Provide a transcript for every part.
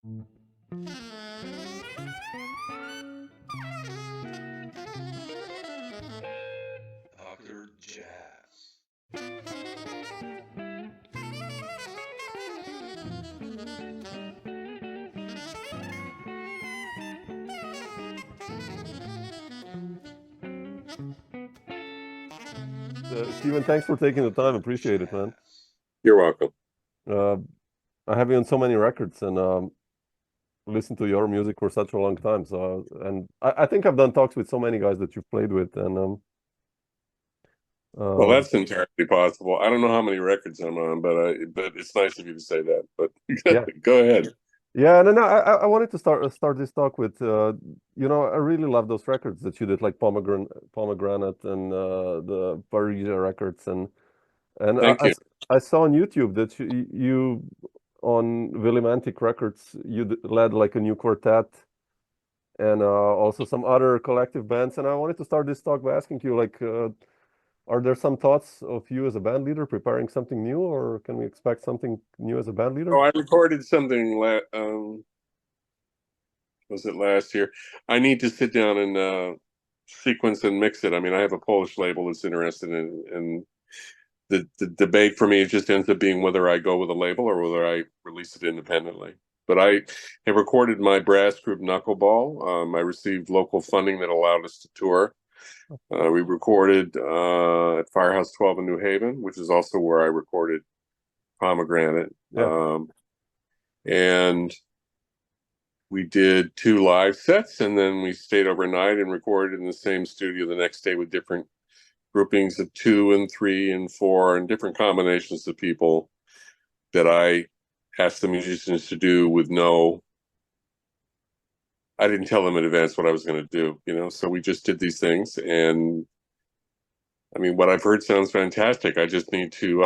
Dr. Jazz. Stephen, thanks for taking the time. Appreciate it, man. Jazz. You're welcome. Uh, I have you on so many records and listened to your music for such a long time. So, and I think I've done talks with so many guys that you've played with, and Well, uh, that's entirely possible. I don't know how many records I'm on, but it's nice of you to say that. But yeah, go ahead. yeah. And then I wanted to start this talk with I really love those records that you did, like Pomegranate and the Parisia records, and Thank you. I saw on YouTube that you on Willimantic Records you led like a new quartet and also some other collective bands. And I wanted to start this talk by asking you, like, are there some thoughts of you as a band leader preparing something new, or can we expect something new as a band leader? Oh, I recorded something. Was it last year? I need to sit down and sequence and mix it. I mean, I have a Polish label that's interested in the debate for me. It just ends up being whether I go with a label or whether I release it independently. But I have recorded my brass group Knuckleball. I received local funding that allowed us to tour. We recorded at Firehouse 12 in New Haven, which is also where I recorded Pomegranate. Yeah. And we did 2 live sets, and then we stayed overnight and recorded in the same studio the next day with different groupings of 2 and 3 and 4 and different combinations of people that I asked the musicians to do with I didn't tell them in advance what I was going to do, so we just did these things. And I mean, what I've heard sounds fantastic. I just need to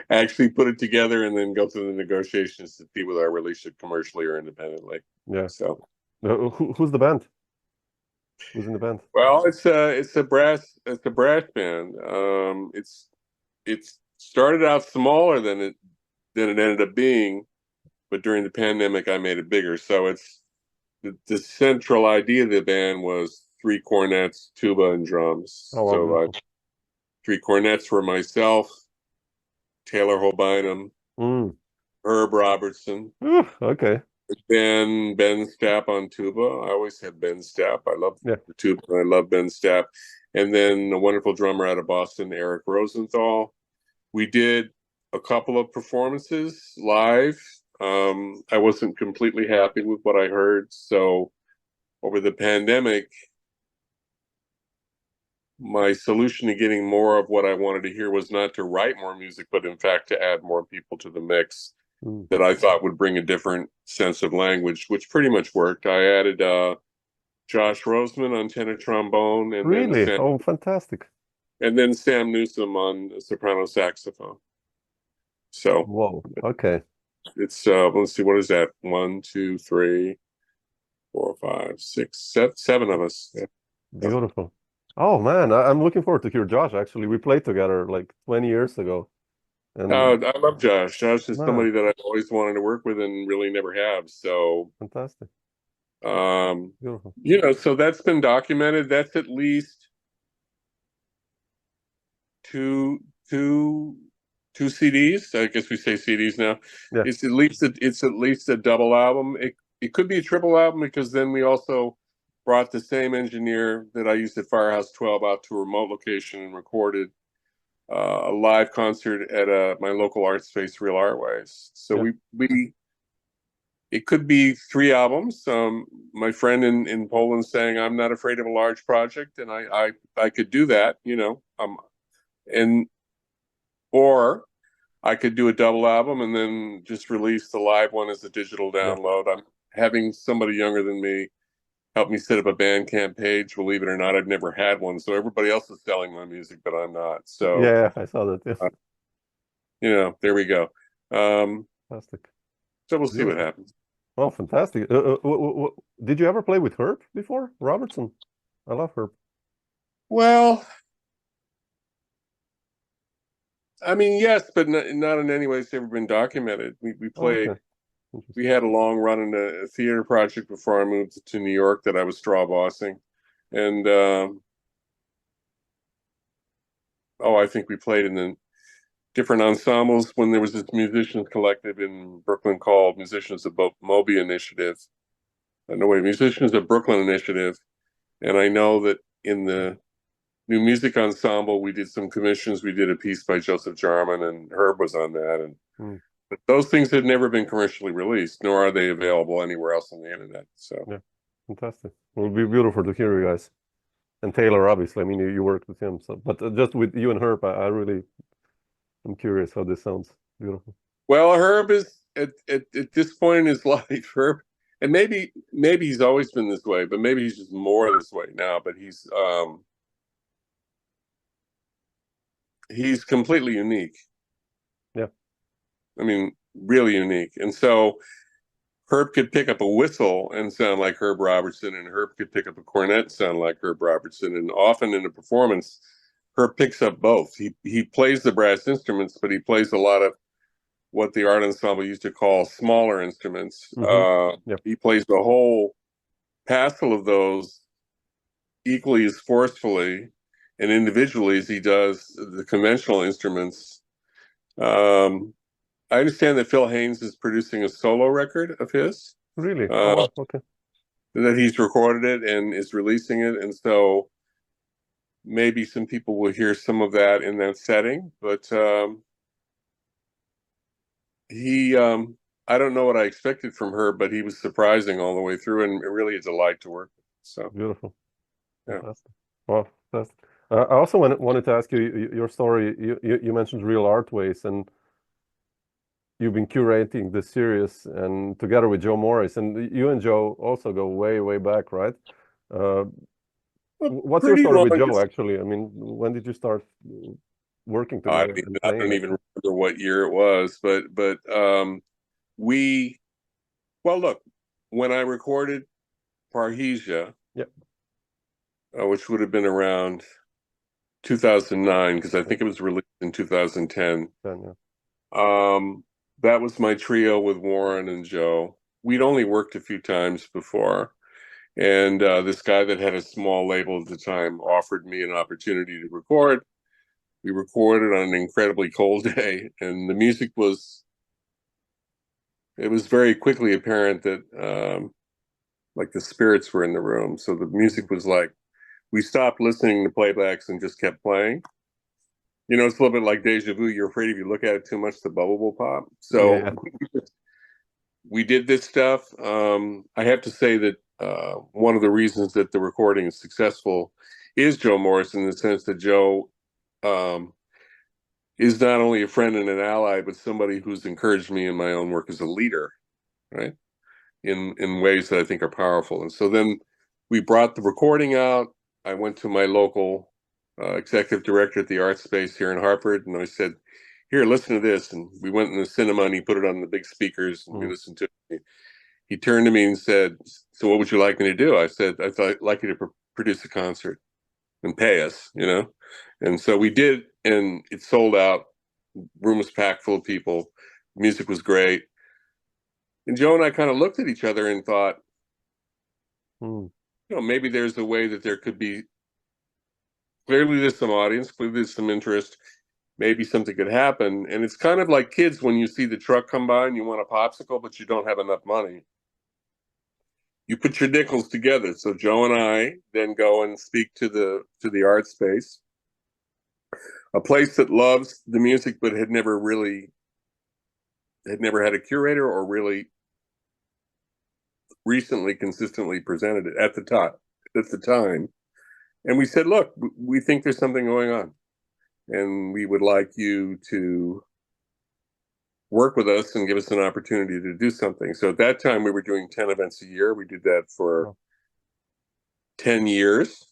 actually put it together and then go through the negotiations to see whether I release it commercially or independently. Yeah. So, who's the band? Who's in the band? well, it's a brass band. It's started out smaller than it ended up being, but during the pandemic, I made it bigger. So it's the central idea of the band was 3 cornets, tuba, and drums. Oh, wow, So beautiful. 3 cornets were myself, Taylor Holbynum, Herb Robertson, okay. Ben Stapp on tuba. I always had Ben Stapp. I love Yeah. the tuba. I love Ben Stapp. And then a wonderful drummer out of Boston, Eric Rosenthal. We did a couple of performances live. I wasn't completely happy with what I heard. So over the pandemic, my solution to getting more of what I wanted to hear was not to write more music, but in fact to add more people to the mix that I thought would bring a different sense of language, which pretty much worked. I added Josh Roseman on tenor trombone, and Really? Oh, fantastic. and then Sam Newsom on soprano saxophone. So whoa, okay. It's let's see, what is that? 1, 2, 3, 4, 5, 6, 7 of us. Yeah. Beautiful. Oh man, I'm looking forward to hear Josh. Actually, we played together like 20 years ago. And I love Josh. Josh is man, somebody that I've always wanted to work with and really never have. So fantastic. Beautiful. So that's been documented. That's at least two CDs. I guess we say CDs now. Yeah. It's at least a double album. It could be a triple album, because then we also brought the same engineer that I used at Firehouse 12 out to a remote location and recorded a live concert at my local art space, Real Artways. So yeah. it could be 3 albums. My friend in Poland saying I'm not afraid of a large project, and I could do that, or I could do a double album and then just release the live one as a digital download. Yeah. I'm having somebody younger than me help me set up a Bandcamp page. Believe it or not, I've never had one. So everybody else is selling my music, but I'm not. So yeah, I saw that. Yeah. There we go. Fantastic. So we'll see what happens. Oh, fantastic. Did you ever play with Herb before? Robertson? I love Herb. Well, I mean, yes, but not in any way it's ever been documented. We played We had a long run in a theater project before I moved to New York that I was straw bossing. And, I think we played in the different ensembles when there was this musicians collective in Brooklyn called Musicians of Moby Initiative. Musicians of Brooklyn Initiative. And I know that in the New Music Ensemble, we did some commissions. We did a piece by Joseph Jarman, and Herb was on that. But those things had never been commercially released, nor are they available anywhere else on the internet. So yeah, fantastic. It will be beautiful to hear you guys. And Taylor, obviously. I mean, you worked with him. So, but just with you and Herb, I'm curious how this sounds. Beautiful. Well, Herb is at this point in his life, Herb, and maybe he's always been this way, but maybe he's just more this way now. But he's completely unique. Yeah. I mean, really unique. And so Herb could pick up a whistle and sound like Herb Robertson, and Herb could pick up a cornet and sound like Herb Robertson. And often in a performance, Herb picks up both. He plays the brass instruments, but he plays a lot of what the art ensemble used to call smaller instruments. Yep. He plays the whole passel of those equally as forcefully and individually as he does the conventional instruments. I understand that Phil Haynes is producing a solo record of his. Really? Okay. That he's recorded it and is releasing it. And so maybe some people will hear some of that in that setting. But I don't know what I expected from her, but he was surprising all the way through and really a delight to work with. So beautiful. Yeah. Fantastic. Well, I also wanted to ask you your story. You mentioned Real Artways, and you've been curating this series and together with Joe Morris, and you and Joe also go way, way back, right? What's your story with Joe, actually? I mean, when did you start working together? I don't even remember what year it was, but look, when I recorded Parrhesia, yep. Which would have been around 2009, because I think it was released in 2010. That was my trio with Warren and Joe. We'd only worked a few times before. And this guy that had a small label at the time offered me an opportunity to record. We recorded on an incredibly cold day, and the music it was very quickly apparent that like the spirits were in the room. So the music was like, we stopped listening to playbacks and just kept playing. You know, it's a little bit like deja vu. You're afraid if you look at it too much, the bubble will pop. So we did this stuff. I have to say that one of the reasons that the recording is successful is Joe Morris, in the sense that Joe is not only a friend and an ally, but somebody who's encouraged me in my own work as a leader, right? In ways that I think are powerful. And so then we brought the recording out. I went to my local executive director at the Art Space here in Hartford, and I said, here, listen to this. And we went in the cinema, and he put it on the big speakers, and we listened to it. He turned to me and said, so what would you like me to do? I said, I'd like you to produce a concert and pay us, you know? And so we did, and it sold out. Room was packed full of people. Music was great. And Joe and I kind of looked at each other and thought, you know, maybe there's a way that there could be, clearly there's some audience, clearly there's some interest, maybe something could happen. And it's kind of like kids when you see the truck come by and you want a popsicle, but you don't have enough money. You put your nickels together. So Joe and I then go and speak to the Art Space, a place that loves the music, but had never had a curator or really recently consistently presented it at the time. And we said, look, we think there's something going on, and we would like you to work with us and give us an opportunity to do something. So at that time we were doing 10 events a year. We did that for 10 years.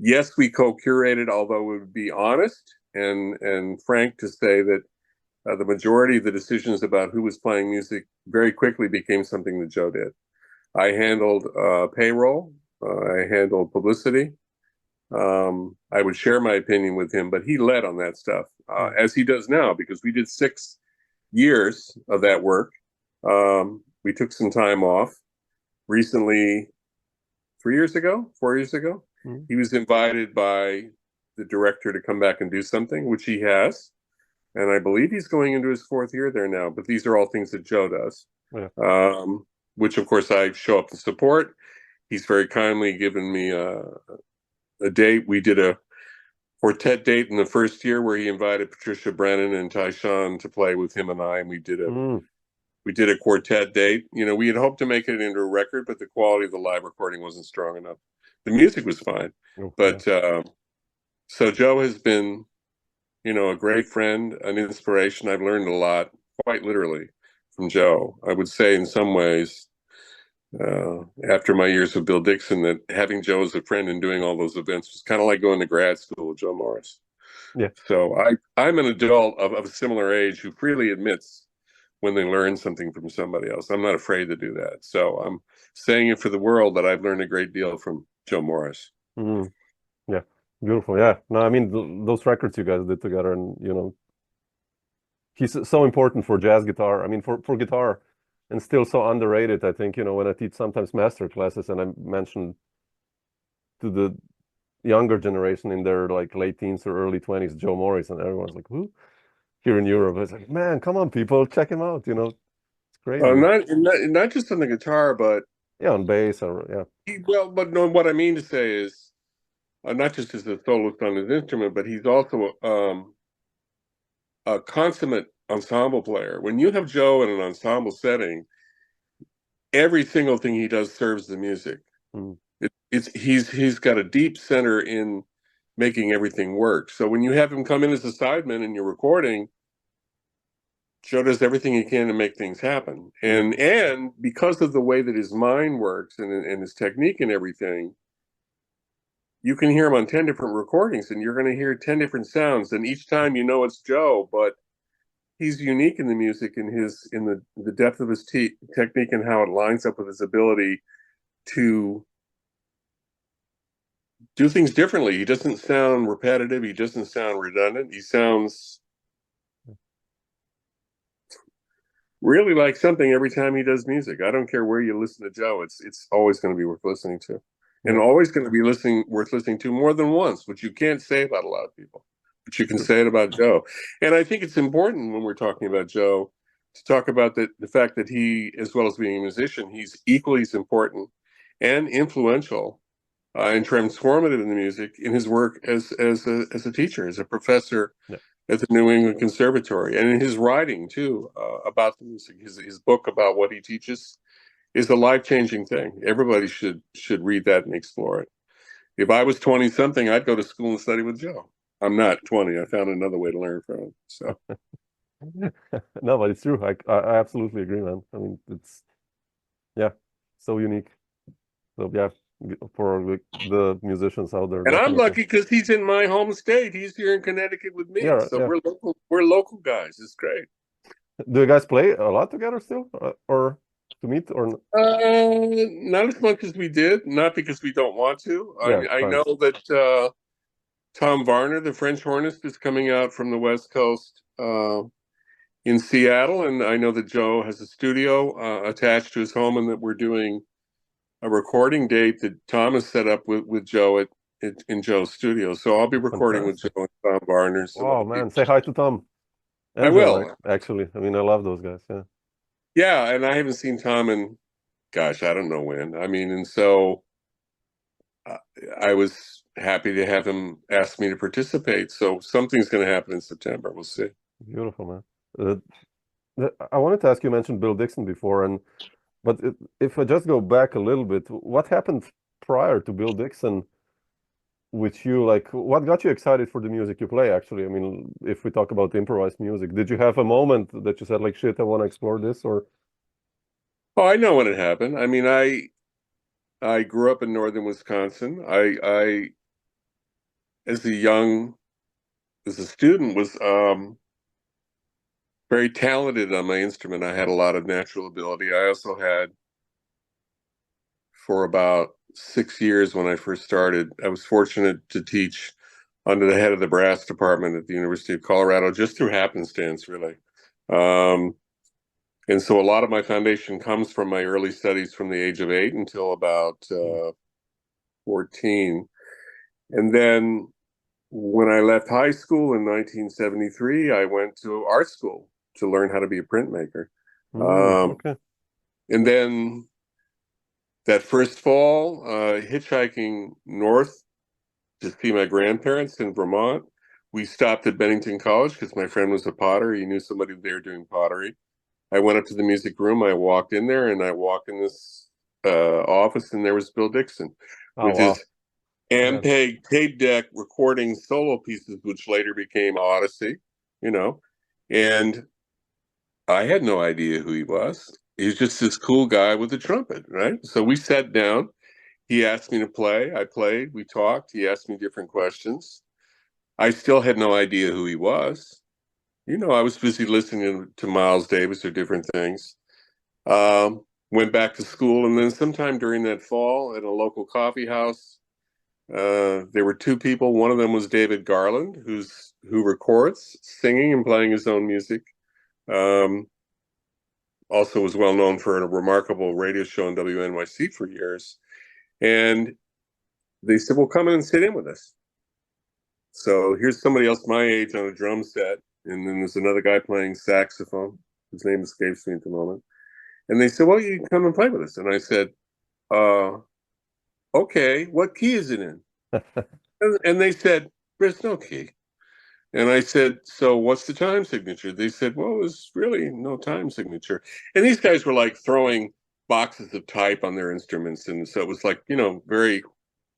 Yes, we co-curated, although we would be honest and frank to say that the majority of the decisions about who was playing music very quickly became something that Joe did. I handled payroll. I handled publicity. I would share my opinion with him, but he led on that stuff, as he does now, because we did 6 years of that work. We took some time off. Recently, 4 years ago, he was invited by the director to come back and do something, which he has. And I believe he's going into his 4th year there now. But these are all things that Joe does, which, of course, I show up to support. He's very kindly given me a date. We did a quartet date in the first year where he invited Patricia Brennan and Tyshawn to play with him and I, and we did a quartet date. You know, we had hoped to make it into a record, but the quality of the live recording wasn't strong enough. The music was fine, but so Joe has been, you know, a great friend, an inspiration. I've learned a lot, quite literally, from Joe. I would say in some ways, after my years with Bill Dixon, that having Joe as a friend and doing all those events was kind of like going to grad school with Joe Morris. Yeah. So I'm an adult of a similar age who freely admits when they learn something from somebody else. I'm not afraid to do that. So I'm saying it for the world that I've learned a great deal from Joe Morris. Yeah, beautiful. Yeah, no, I mean those records you guys did together, and you know, he's so important for jazz guitar. I mean, for guitar, and still so underrated. I think, you know, when I teach sometimes master classes, and I mentioned to the younger generation in their like late teens or early 20s, Joe Morris, and everyone's like, who? Here in Europe, it's like, man, come on, people, check him out. You know, it's crazy. Not just on the guitar, but on bass, or but no, what I mean to say is, not just as a soloist on his instrument, but he's also a consummate ensemble player. When you have Joe in an ensemble setting, every single thing he does serves the music. He's got a deep center in making everything work. So when you have him come in as a sideman and you're recording, Joe does everything he can to make things happen. And because of the way that his mind works and his technique and everything, you can hear him on 10 different recordings, and you're going to hear 10 different sounds. And each time you know it's Joe, but he's unique in the music, in the depth of his technique and how it lines up with his ability to do things differently. He doesn't sound repetitive. He doesn't sound redundant. He sounds really like something every time he does music. I don't care where you listen to Joe. It's always going to be worth listening to, and always going to be worth listening to more than once, which you can't say about a lot of people, but you can say it about Joe. And I think it's important when we're talking about Joe to talk about the fact that he, as well as being a musician, he's equally as important and influential and transformative in the music in his work as a teacher, as a professor at the New England Conservatory, and in his writing too about the music. His book about what he teaches is a life-changing thing. Everybody should read that and explore it. If I was 20 something, I'd go to school and study with Joe. I'm not 20. I found another way to learn from him. So no, but it's true. I absolutely agree, man. I mean, it's so unique. So yeah, for the musicians out there. And I'm lucky because he's in my home state. He's here in Connecticut with me. We're local guys. It's great. Do you guys play a lot together still, or to meet, or not as much as we did? Not because we don't want to. I know that Tom Varner, the French hornist, is coming out from the West Coast in Seattle, and I know that Joe has a studio attached to his home, and that we're doing a recording date that Tom has set up with Joe in Joe's studio. So I'll be recording with Joe and Tom Varner. Oh man, say hi to Tom. I will. Actually, I mean, I love those guys. Yeah, and I haven't seen Tom in, gosh, I don't know when. I mean, and so I was happy to have him ask me to participate. So something's going to happen in September. We'll see. Beautiful, man. I wanted to ask, you mentioned Bill Dixon before, but if I just go back a little bit, what happened prior to Bill Dixon with you? Like, what got you excited for the music you play, actually? I mean, if we talk about improvised music, did you have a moment that you said, like, shit, I want to explore this, or? Oh, I know when it happened. I mean, I grew up in northern Wisconsin. I as a student, was very talented on my instrument. I had a lot of natural ability. I also had, for about 6 years when I first started, I was fortunate to teach under the head of the brass department at the University of Colorado, just through happenstance, really. And so a lot of my foundation comes from my early studies from the age of 8 until about 14. And then when I left high school in 1973, I went to art school to learn how to be a printmaker. Okay. And then that first fall, hitchhiking north to see my grandparents in Vermont, we stopped at Bennington College because my friend was a potter. He knew somebody there doing pottery. I went up to the music room. I walked in there, and I walked in this office, and there was Bill Dixon with his Ampeg tape deck recording solo pieces, which later became Odyssey, and I had no idea who he was. He's just this cool guy with a trumpet, right? So we sat down. He asked me to play. I played. We talked. He asked me different questions. I still had no idea who he was. I was busy listening to Miles Davis or different things. Went back to school, and then sometime during that fall at a local coffee house, there were 2 people. One of them was David Garland, who records singing and playing his own music. Also was well known for a remarkable radio show on WNYC for years. And they said, well, come in and sit in with us. So here's somebody else my age on a drum set. And then there's another guy playing saxophone. His name escapes me at the moment. And they said, well, you can come and play with us. And I said, okay, what key is it in? And they said, there's no key. And I said, so what's the time signature? They said, well, there's really no time signature. And these guys were like throwing boxes of type on their instruments. And so it was like, very,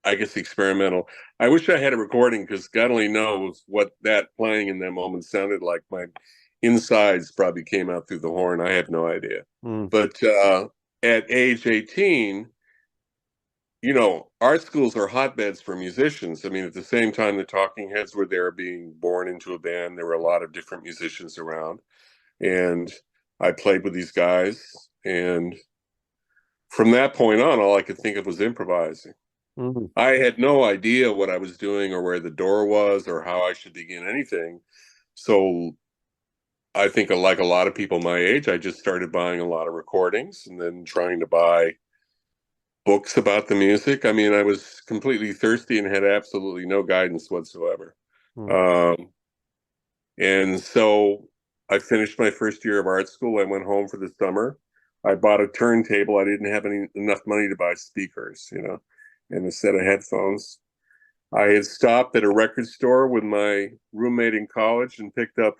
I guess, experimental. I wish I had a recording because God only knows what that playing in that moment sounded like. My insides probably came out through the horn. I have no idea. But at age 18, art schools are hotbeds for musicians. I mean, at the same time the Talking Heads were there being born into a band, there were a lot of different musicians around. And I played with these guys. And from that point on, all I could think of was improvising. I had no idea what I was doing or where the door was or how I should begin anything. So I think, like a lot of people my age, I just started buying a lot of recordings and then trying to buy books about the music. I mean, I was completely thirsty and had absolutely no guidance whatsoever. And so I finished my first year of art school. I went home for the summer. I bought a turntable. I didn't have enough money to buy speakers, and a set of headphones. I had stopped at a record store with my roommate in college and picked up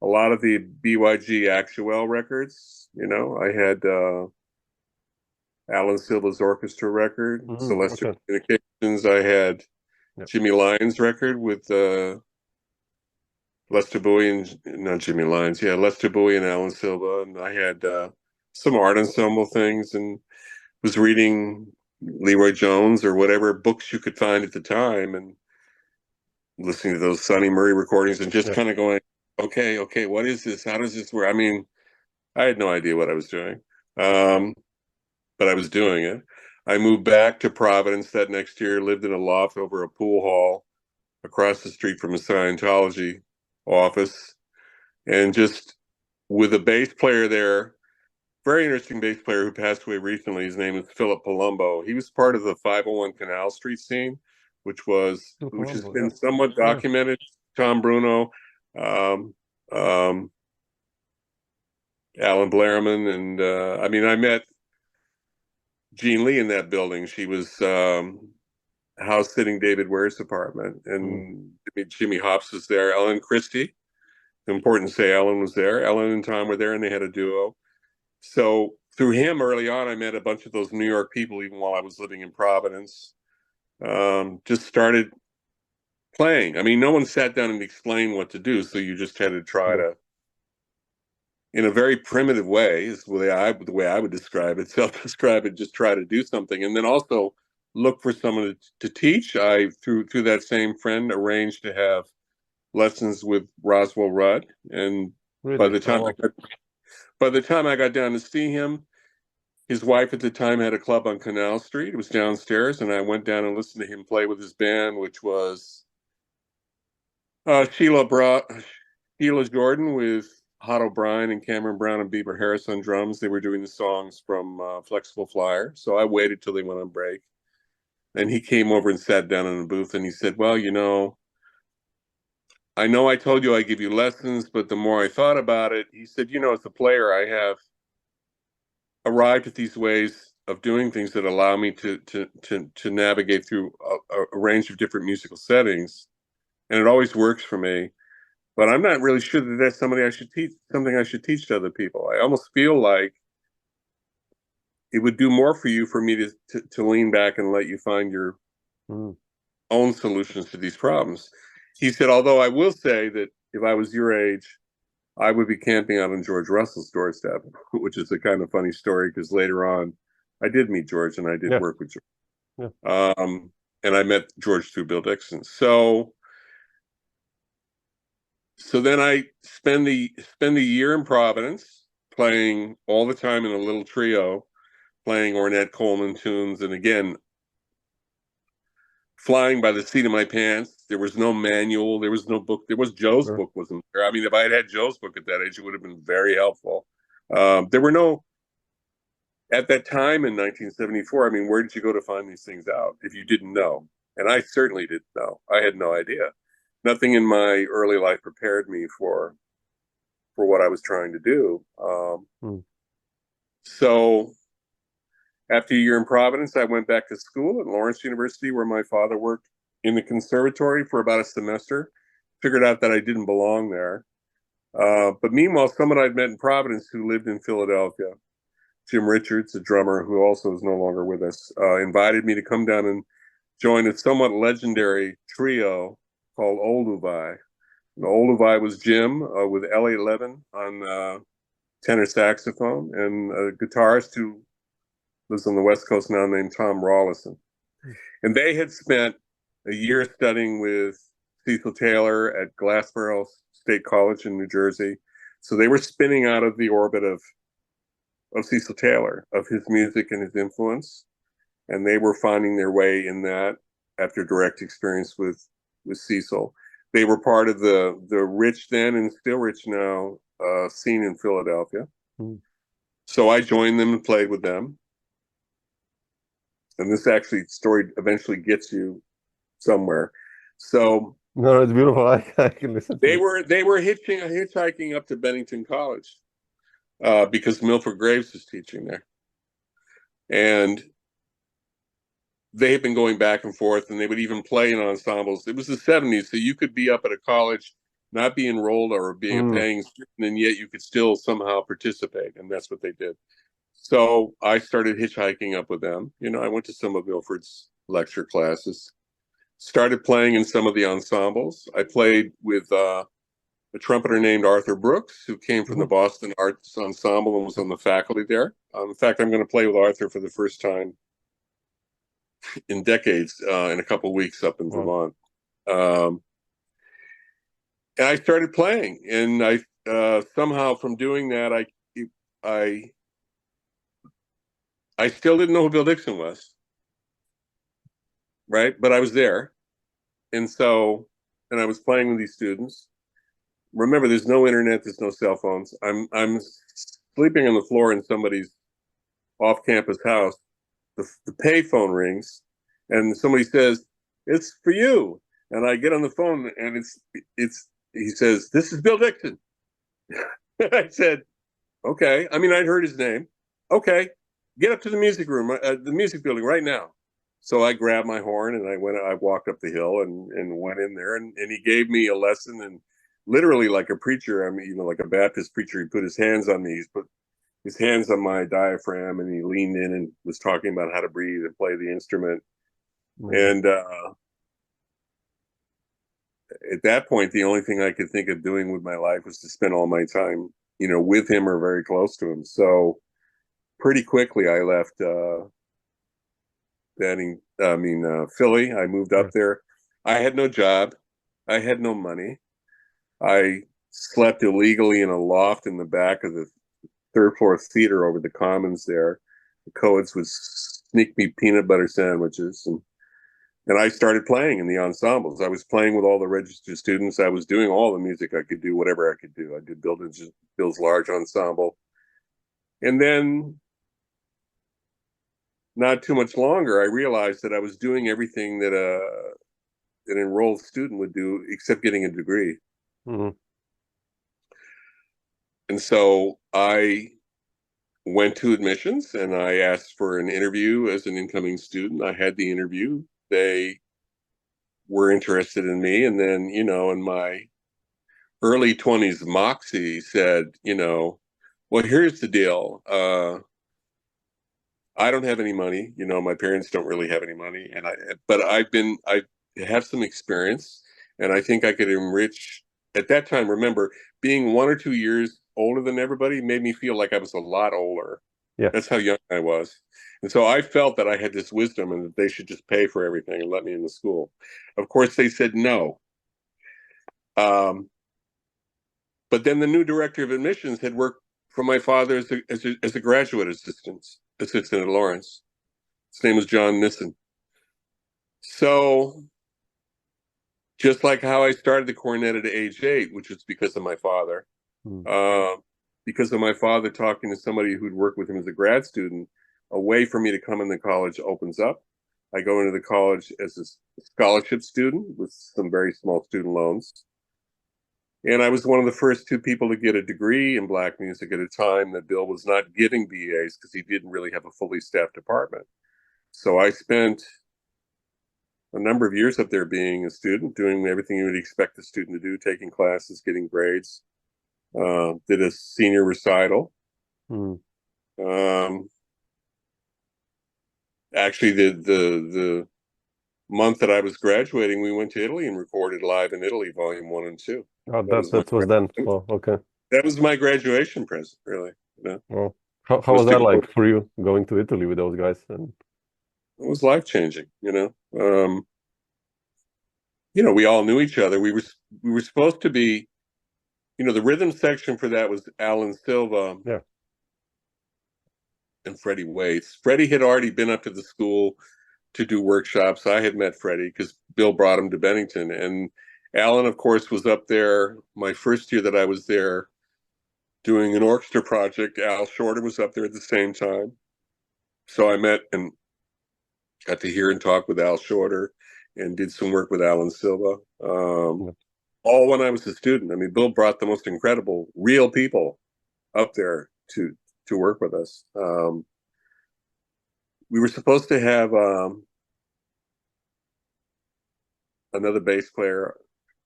a lot of the BYG Actuel records. I had Alan Silva's orchestra record, Celestial Communications. I had Jimmy Lyons' record with Lester Bowie and Lester Bowie and Alan Silva. And I had some art ensemble things and was reading Leroy Jones or whatever books you could find at the time and listening to those Sonny Murray recordings and just kind of going, okay, what is this? How does this work? I mean, I had no idea what I was doing. But I was doing it. I moved back to Providence that next year, lived in a loft over a pool hall across the street from a Scientology office, and just with a bass player there, very interesting bass player who passed away recently. His name is Philip Palumbo. He was part of the 501 Canal Street scene, which has been somewhat documented. Tom Bruno, Alan Blairman, and I met Jean Lee in that building. She was house sitting David Ware's apartment, and Jimmy Hops was there. Ellen Christie, important to say, Ellen was there. Ellen and Tom were there, and they had a duo. So through him, early on, I met a bunch of those New York people, even while I was living in Providence. Just started playing. I mean, no one sat down and explained what to do, so you just had to try to, in a very primitive way, is the way I would describe it, self-describe it, just try to do something. And then also look for someone to teach. I, through that same friend, arranged to have lessons with Roswell Rudd. And by the time I got down to see him, his wife at the time had a club on Canal Street. It was downstairs, and I went down and listened to him play with his band, which was Sheila Jordan with Hot O'Brien and Cameron Brown and Bieber Harris on drums. They were doing the songs from Flexible Flyer. So I waited till they went on break. And he came over and sat down in the booth and he said, well, I know I told you I give you lessons, but the more I thought about it, he said, as a player, I have arrived at these ways of doing things that allow me to navigate through a range of different musical settings. And it always works for me. But I'm not really sure that that's something I should teach to other people. I almost feel like it would do more for you for me to lean back and let you find your own solutions to these problems. He said, although I will say that if I was your age, I would be camping out on George Russell's doorstep, which is a kind of funny story because later on I did meet George and I did work with George. Yeah. And I met George through Bill Dixon. So then I spend the year in Providence playing all the time in a little trio, playing Ornette Coleman tunes, and again, flying by the seat of my pants. There was no manual. There was no book. There was Joe's book wasn't there. I mean, if I had Joe's book at that age, it would have been very helpful. There were no, at that time in 1974, I mean, where did you go to find these things out if you didn't know? And I certainly didn't know. I had no idea. Nothing in my early life prepared me for what I was trying to do. So after a year in Providence, I went back to school at Lawrence University, where my father worked in the conservatory for about a semester. Figured out that I didn't belong there. But meanwhile, someone I'd met in Providence who lived in Philadelphia, Jim Richards, a drummer who also is no longer with us, invited me to come down and join a somewhat legendary trio called Old Uvai. And Old Uvai was Jim with Elliot Levin on tenor saxophone and a guitarist who lives on the West Coast now named Tom Rawlison. And they had spent a year studying with Cecil Taylor at Glassboro State College in New Jersey. So they were spinning out of the orbit of Cecil Taylor, of his music and his influence. And they were finding their way in that after direct experience with Cecil. They were part of the rich then and still rich now scene in Philadelphia. So I joined them and played with them. And this story eventually gets you somewhere. So no, it's beautiful. I can listen. They were hitchhiking up to Bennington College because Milford Graves was teaching there, and they had been going back and forth, and they would even play in ensembles. It was the 70s, so you could be up at a college, not be enrolled or being a paying student, and yet you could still somehow participate, and that's what they did. So I started hitchhiking up with them. I went to some of Milford's lecture classes, started playing in some of the ensembles. I played with a trumpeter named Arthur Brooks, who came from the Boston Arts Ensemble and was on the faculty there. In fact, I'm going to play with Arthur for the first time in decades in a couple of weeks up in Vermont. And I started playing, and I somehow from doing that, I still didn't know who Bill Dixon was, right? But I was there. And I was playing with these students. Remember, there's no internet, there's no cell phones. I'm sleeping on the floor in somebody's off-campus house. The payphone rings, and somebody says, "It's for you." And I get on the phone, and he says, "This is Bill Dixon." I said, "Okay." I mean, I'd heard his name. "Okay, get up to the music room, the music building right now." So I grabbed my horn and I walked up the hill and went in there, and he gave me a lesson, and literally like a preacher, I mean, like a Baptist preacher, he put his hands on me, he put his hands on my diaphragm, and he leaned in and was talking about how to breathe and play the instrument. And at that point, the only thing I could think of doing with my life was to spend all my time, with him or very close to him. So pretty quickly I left Philly. I moved up there. I had no job. I had no money. I slept illegally in a loft in the back of the third floor theater over the Commons there. The co-eds would sneak me peanut butter sandwiches, and And I started playing in the ensembles. I was playing with all the registered students. I was doing all the music I could do, whatever I could do. I did Bill's large ensemble. And then, not too much longer, I realized that I was doing everything that an enrolled student would do, except getting a degree. Mm-hmm. And so I went to admissions and I asked for an interview as an incoming student. I had the interview. They were interested in me. And then, in my early 20s, moxie said, well, here's the deal. I don't have any money. My parents don't really have any money. But I have some experience, and I think I could enrich. At that time, remember, being 1 or 2 years older than everybody made me feel like I was a lot older. Yeah. That's how young I was. And so I felt that I had this wisdom and that they should just pay for everything and let me in the school. Of course, they said no. But then the new director of admissions had worked for my father as a graduate assistant at Lawrence. His name was John Nissen. So just like how I started the cornet at age 8, which was because of my father, because of my father talking to somebody who'd worked with him as a grad student, a way for me to come into college opens up. I go into the college as a scholarship student with some very small student loans. And I was one of the first 2 people to get a degree in black music at a time that Bill was not giving BAs because he didn't really have a fully staffed department. So I spent a number of years up there being a student, doing everything you would expect a student to do, taking classes, getting grades. Did a senior recital. Actually, the month that I was graduating, we went to Italy and recorded Live in Italy, Volume 1 and 2. Oh, that was then. Oh, okay. That was my graduation present, really. Well, how was that like for you, going to Italy with those guys? And it was life-changing, we all knew each other. We were supposed to be, the rhythm section for that was Alan Silva. Yeah. And Freddie Waits. Freddie had already been up to the school to do workshops. I had met Freddie because Bill brought him to Bennington. And Alan, of course, was up there my first year that I was there doing an orchestra project. Al Shorter was up there at the same time. So I met and got to hear and talk with Al Shorter and did some work with Alan Silva. All when I was a student. I mean, Bill brought the most incredible, real people up there to work with us. We were supposed to have another bass player.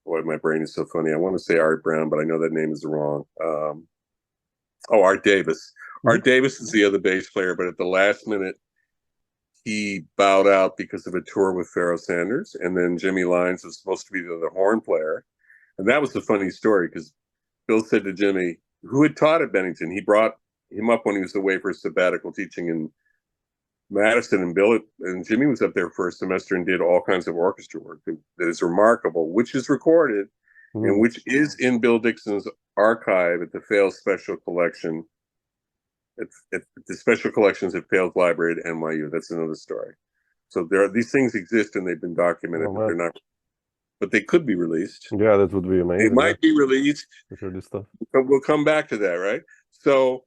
Boy, my brain is so funny. I want to say Art Brown, but I know that name is wrong. Art Davis. Art Davis is the other bass player, but at the last minute, he bowed out because of a tour with Pharoah Sanders. And then Jimmy Lyons was supposed to be the horn player. And that was a funny story because Bill said to Jimmy, who had taught at Bennington, he brought him up when he was away for a sabbatical teaching in Madison, and Bill and Jimmy was up there for a semester and did all kinds of orchestra work that is remarkable, which is recorded and which is in Bill Dixon's archive at the Fales Special Collection. At the Special Collections at Fales Library at NYU. That's another story. So these things exist and they've been documented, but they're not. But they could be released. Yeah, that would be amazing. They might be released. For this stuff. We'll come back to that, right? So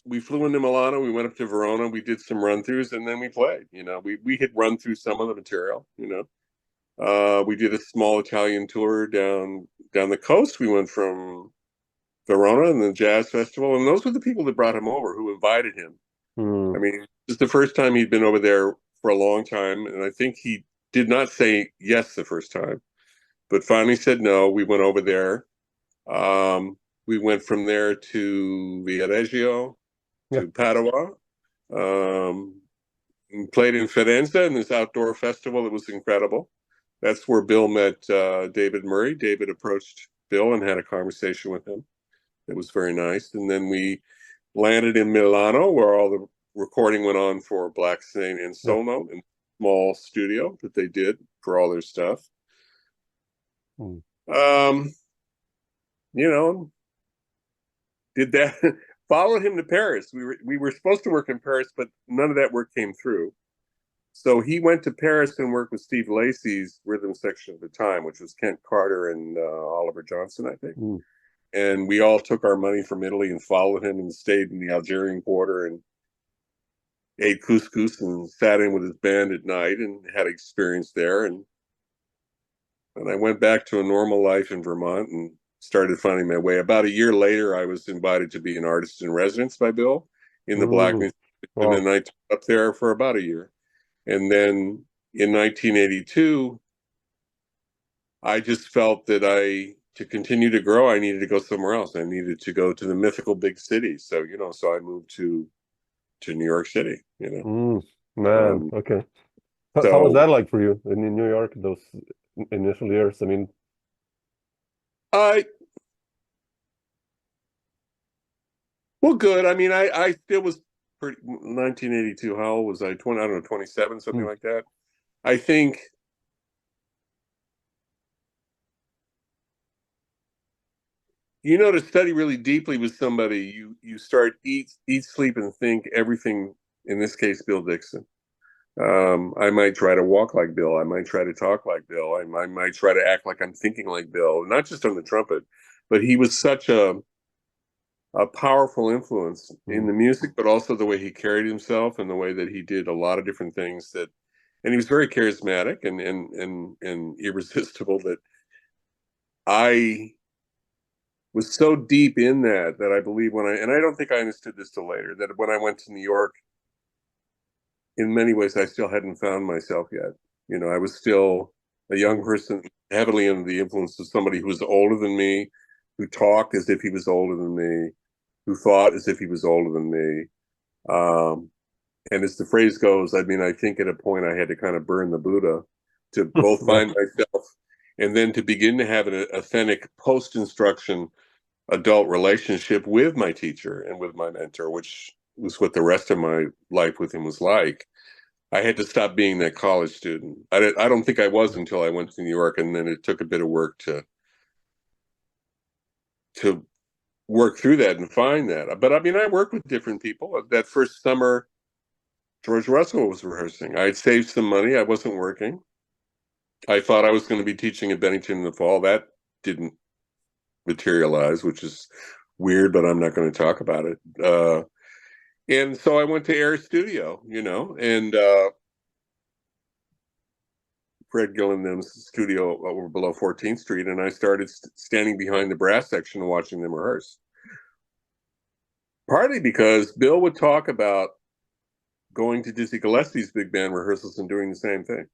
we flew into Milano. We went up to Verona. We did some run-throughs, and then we played. We had run through some of the material. We did a small Italian tour down the coast. We went from Verona and the jazz festival, and those were the people that brought him over, who invited him. I mean, it's the first time he'd been over there for a long time, and I think he did not say yes the first time, but finally said no. We went over there. We went from there to Viareggio, to Padua. Played in Firenze in this outdoor festival. It was incredible. That's where Bill met David Murray. David approached Bill and had a conversation with him. It was very nice. And then we landed in Milano, where all the recording went on for Black Saint and Soul Note, in a small studio that they did for all their stuff. Did that. followed him to Paris. We were supposed to work in Paris, but none of that work came through. So he went to Paris and worked with Steve Lacy's rhythm section at the time, which was Kent Carter and Oliver Johnson, I think. Mm. And we all took our money from Italy and followed him and stayed in the Algerian quarter and ate couscous and sat in with his band at night and had experience there. And I went back to a normal life in Vermont and started finding my way. About a year later, I was invited to be an artist in residence by Bill in the Black Music. Wow. And then I took up there for about a year. And then in 1982, I just felt that to continue to grow, I needed to go somewhere else. I needed to go to the mythical big city. So, so I moved to New York City, Man, okay. How was that like for you in New York, those initial years? I mean, well, good. I mean, I still was 1982. How old was I? 20, I don't know, 27, something like that. I think to study really deeply with somebody, you start eat, sleep, and think everything. In this case, Bill Dixon. I might try to walk like Bill. I might try to talk like Bill. I might try to act like I'm thinking like Bill. Not just on the trumpet, but he was such a powerful influence in the music, but also the way he carried himself and the way that he did a lot of different things and he was very charismatic and irresistible that I was so deep in that I believe and I don't think I understood this till later, that when I went to New York, in many ways, I still hadn't found myself yet. I was still a young person, heavily under the influence of somebody who was older than me, who talked as if he was older than me, who thought as if he was older than me. And as the phrase goes, I mean, I think at a point I had to kind of burn the Buddha to both find myself and then to begin to have an authentic post-instruction adult relationship with my teacher and with my mentor, which was what the rest of my life with him was like. I had to stop being that college student. I don't think I was until I went to New York, and then it took a bit of work to work through that and find that. But I mean, I worked with different people. That first summer, George Russell was rehearsing. I had saved some money. I wasn't working. I thought I was going to be teaching at Bennington in the fall. That didn't materialize, which is weird, but I'm not going to talk about it. And so I went to Air Studio, and Fred Gillenham's studio over below 14th Street, and I started standing behind the brass section and watching them rehearse. Partly because Bill would talk about going to Dizzy Gillespie's big band rehearsals and doing the same thing.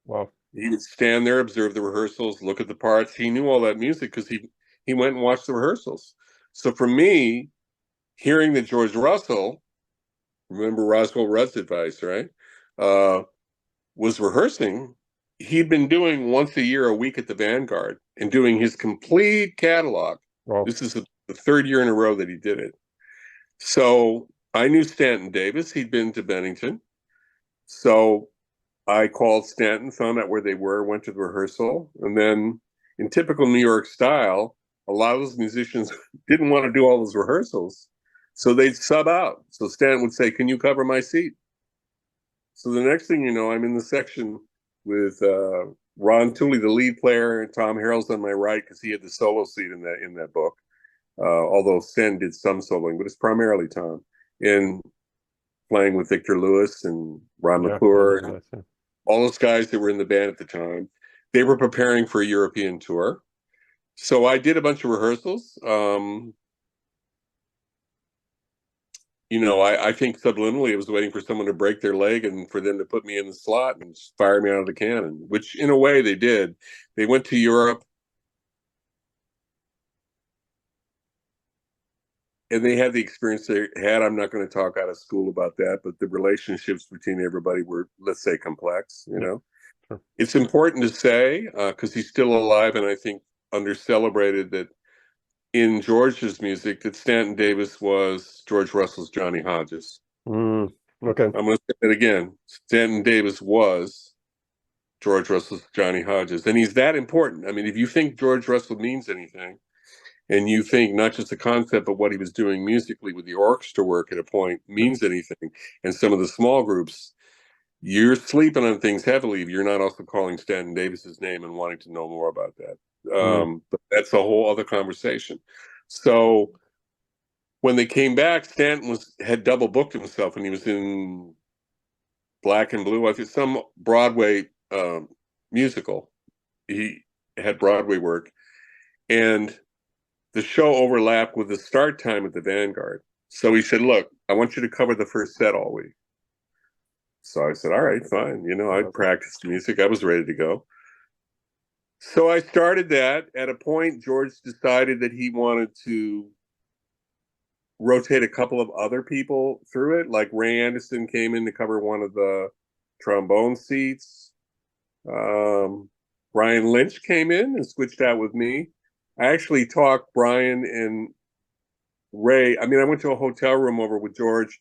Wow. He would stand there, observe the rehearsals, look at the parts. He knew all that music because he went and watched the rehearsals. So for me, hearing that George Russell, remember Roswell Rudd's advice, right? Was rehearsing. He'd been doing once a year, a week at the Vanguard and doing his complete catalog. Wow. This is the third year in a row that he did it. So I knew Stanton Davis. He'd been to Bennington. So I called Stanton, found out where they were, went to the rehearsal. And then in typical New York style, a lot of those musicians didn't want to do all those rehearsals. So they'd sub out. So Stanton would say, "Can you cover my seat?" So the next thing you know, I'm in the section with Ron Tooley, the lead player, and Tom Harrell's on my right because he had the solo seat in that book. Although Stan did some soloing, but it's primarily Tom. And playing with Victor Lewis and Ron McClure, and all those guys that were in the band at the time. They were preparing for a European tour. So I did a bunch of rehearsals. I think subliminally I was waiting for someone to break their leg and for them to put me in the slot and fire me out of the cannon, which in a way they did. They went to Europe and they had the experience they had. I'm not going to talk out of school about that, but the relationships between everybody were, let's say, complex, Sure. It's important to say, because he's still alive and I think under-celebrated, that in George's music, that Stanton Davis was George Russell's Johnny Hodges. Okay. I'm going to say it again. Stanton Davis was George Russell's Johnny Hodges. And he's that important. I mean, if you think George Russell means anything, and you think not just the concept, but what he was doing musically with the orchestra work at a point means anything. And some of the small groups, you're sleeping on things heavily if you're not also calling Stanton Davis's name and wanting to know more about that. But that's a whole other conversation. So when they came back, Stanton had double booked himself, and he was in Black and Blue, I think some Broadway musical. He had Broadway work, and the show overlapped with the start time at the Vanguard. So he said, look, I want you to cover the first set all week. So I said, all right, fine. You know, I practiced music. I was ready to go. So I started that. At a point, George decided that he wanted to rotate a couple of other people through it. Like Ray Anderson came in to cover one of the trombone seats. Brian Lynch came in and switched out with me. I actually talked Brian and Ray. I mean, I went to a hotel room over with George,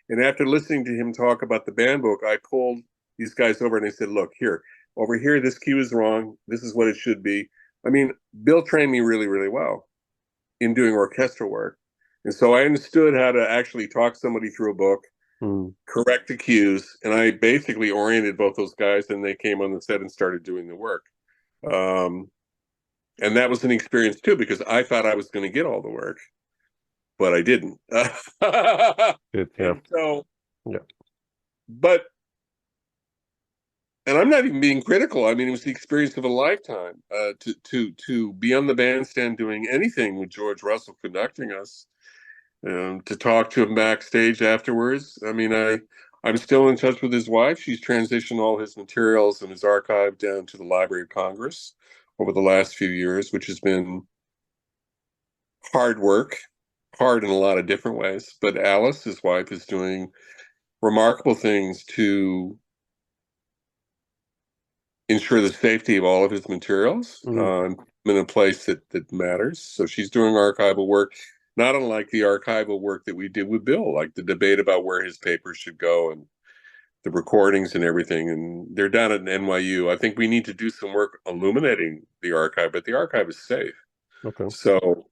and after listening to him talk about the band book, I pulled these guys over and I said, look, here, over here, this cue is wrong. This is what it should be. I mean, Bill trained me really, really well in doing orchestral work. And so I understood how to actually talk somebody through a book, correct the cues, and I basically oriented both those guys, and they came on the set and started doing the work. And that was an experience too, because I thought I was going to get all the work, but I didn't. So, yeah. But, and I'm not even being critical. I mean, it was the experience of a lifetime to be on the bandstand doing anything with George Russell conducting us, to talk to him backstage afterwards. I mean, I'm still in touch with his wife. She's transitioned all his materials and his archive down to the Library of Congress over the last few years, which has been hard work, hard in a lot of different ways. But Alice, his wife, is doing remarkable things to ensure the safety of all of his materials in a place that matters. So she's doing archival work, not unlike the archival work that we did with Bill, like the debate about where his papers should go and the recordings and everything. And they're down at NYU. I think we need to do some work illuminating the archive, but the archive is safe. Okay. So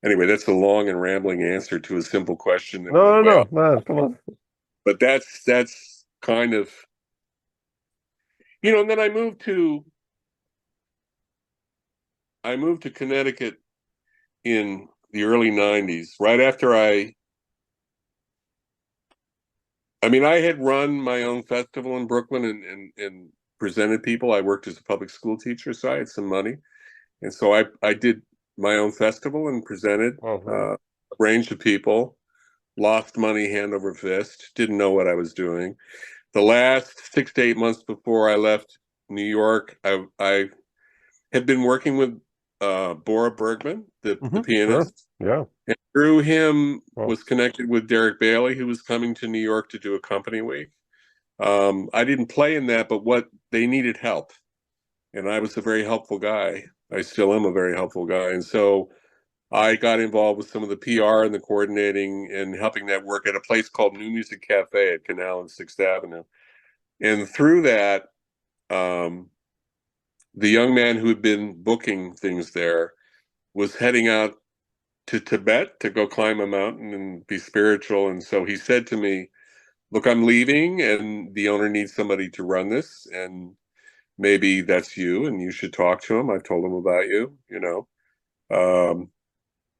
anyway, that's a long and rambling answer to a simple question. No, man, come on. But that's kind of, you know, and then I moved to Connecticut in the early 90s, right after I had run my own festival in Brooklyn and presented people. I worked as a public school teacher, so I had some money. And so I did my own festival and presented a range of people, lost money hand over fist, didn't know what I was doing. The last 6 to 8 months before I left New York, I had been working with Bora Bergman, the pianist. Sure. Yeah. And through him was connected with Derek Bailey, who was coming to New York to do a company week. I didn't play in that, but they needed help. And I was a very helpful guy. I still am a very helpful guy. And so I got involved with some of the PR and the coordinating and helping that work at a place called New Music Cafe at Canal and 6th Avenue. And through that, the young man who had been booking things there was heading out to Tibet to go climb a mountain and be spiritual. And so he said to me, look, I'm leaving and the owner needs somebody to run this, and maybe that's you and you should talk to him. I've told him about you, you know.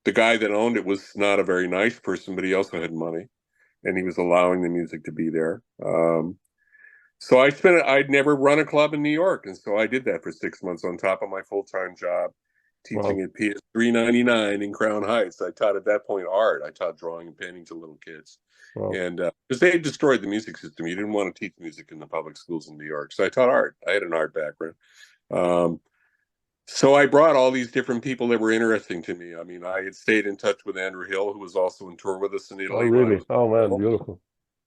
The guy that owned it was not a very nice person, but he also had money and he was allowing the music to be there. So I'd never run a club in New York. And so I did that for 6 months on top of my full-time job, teaching at PS $3.99 in Crown Heights. I taught at that point art. I taught drawing and painting to little kids. And because they destroyed the music system. You didn't want to teach music in the public schools in New York. So I taught art. I had an art background. So I brought all these different people that were interesting to me. I mean, I had stayed in touch with Andrew Hill, who was also on tour with us in Italy. Oh, really? Oh, man, beautiful.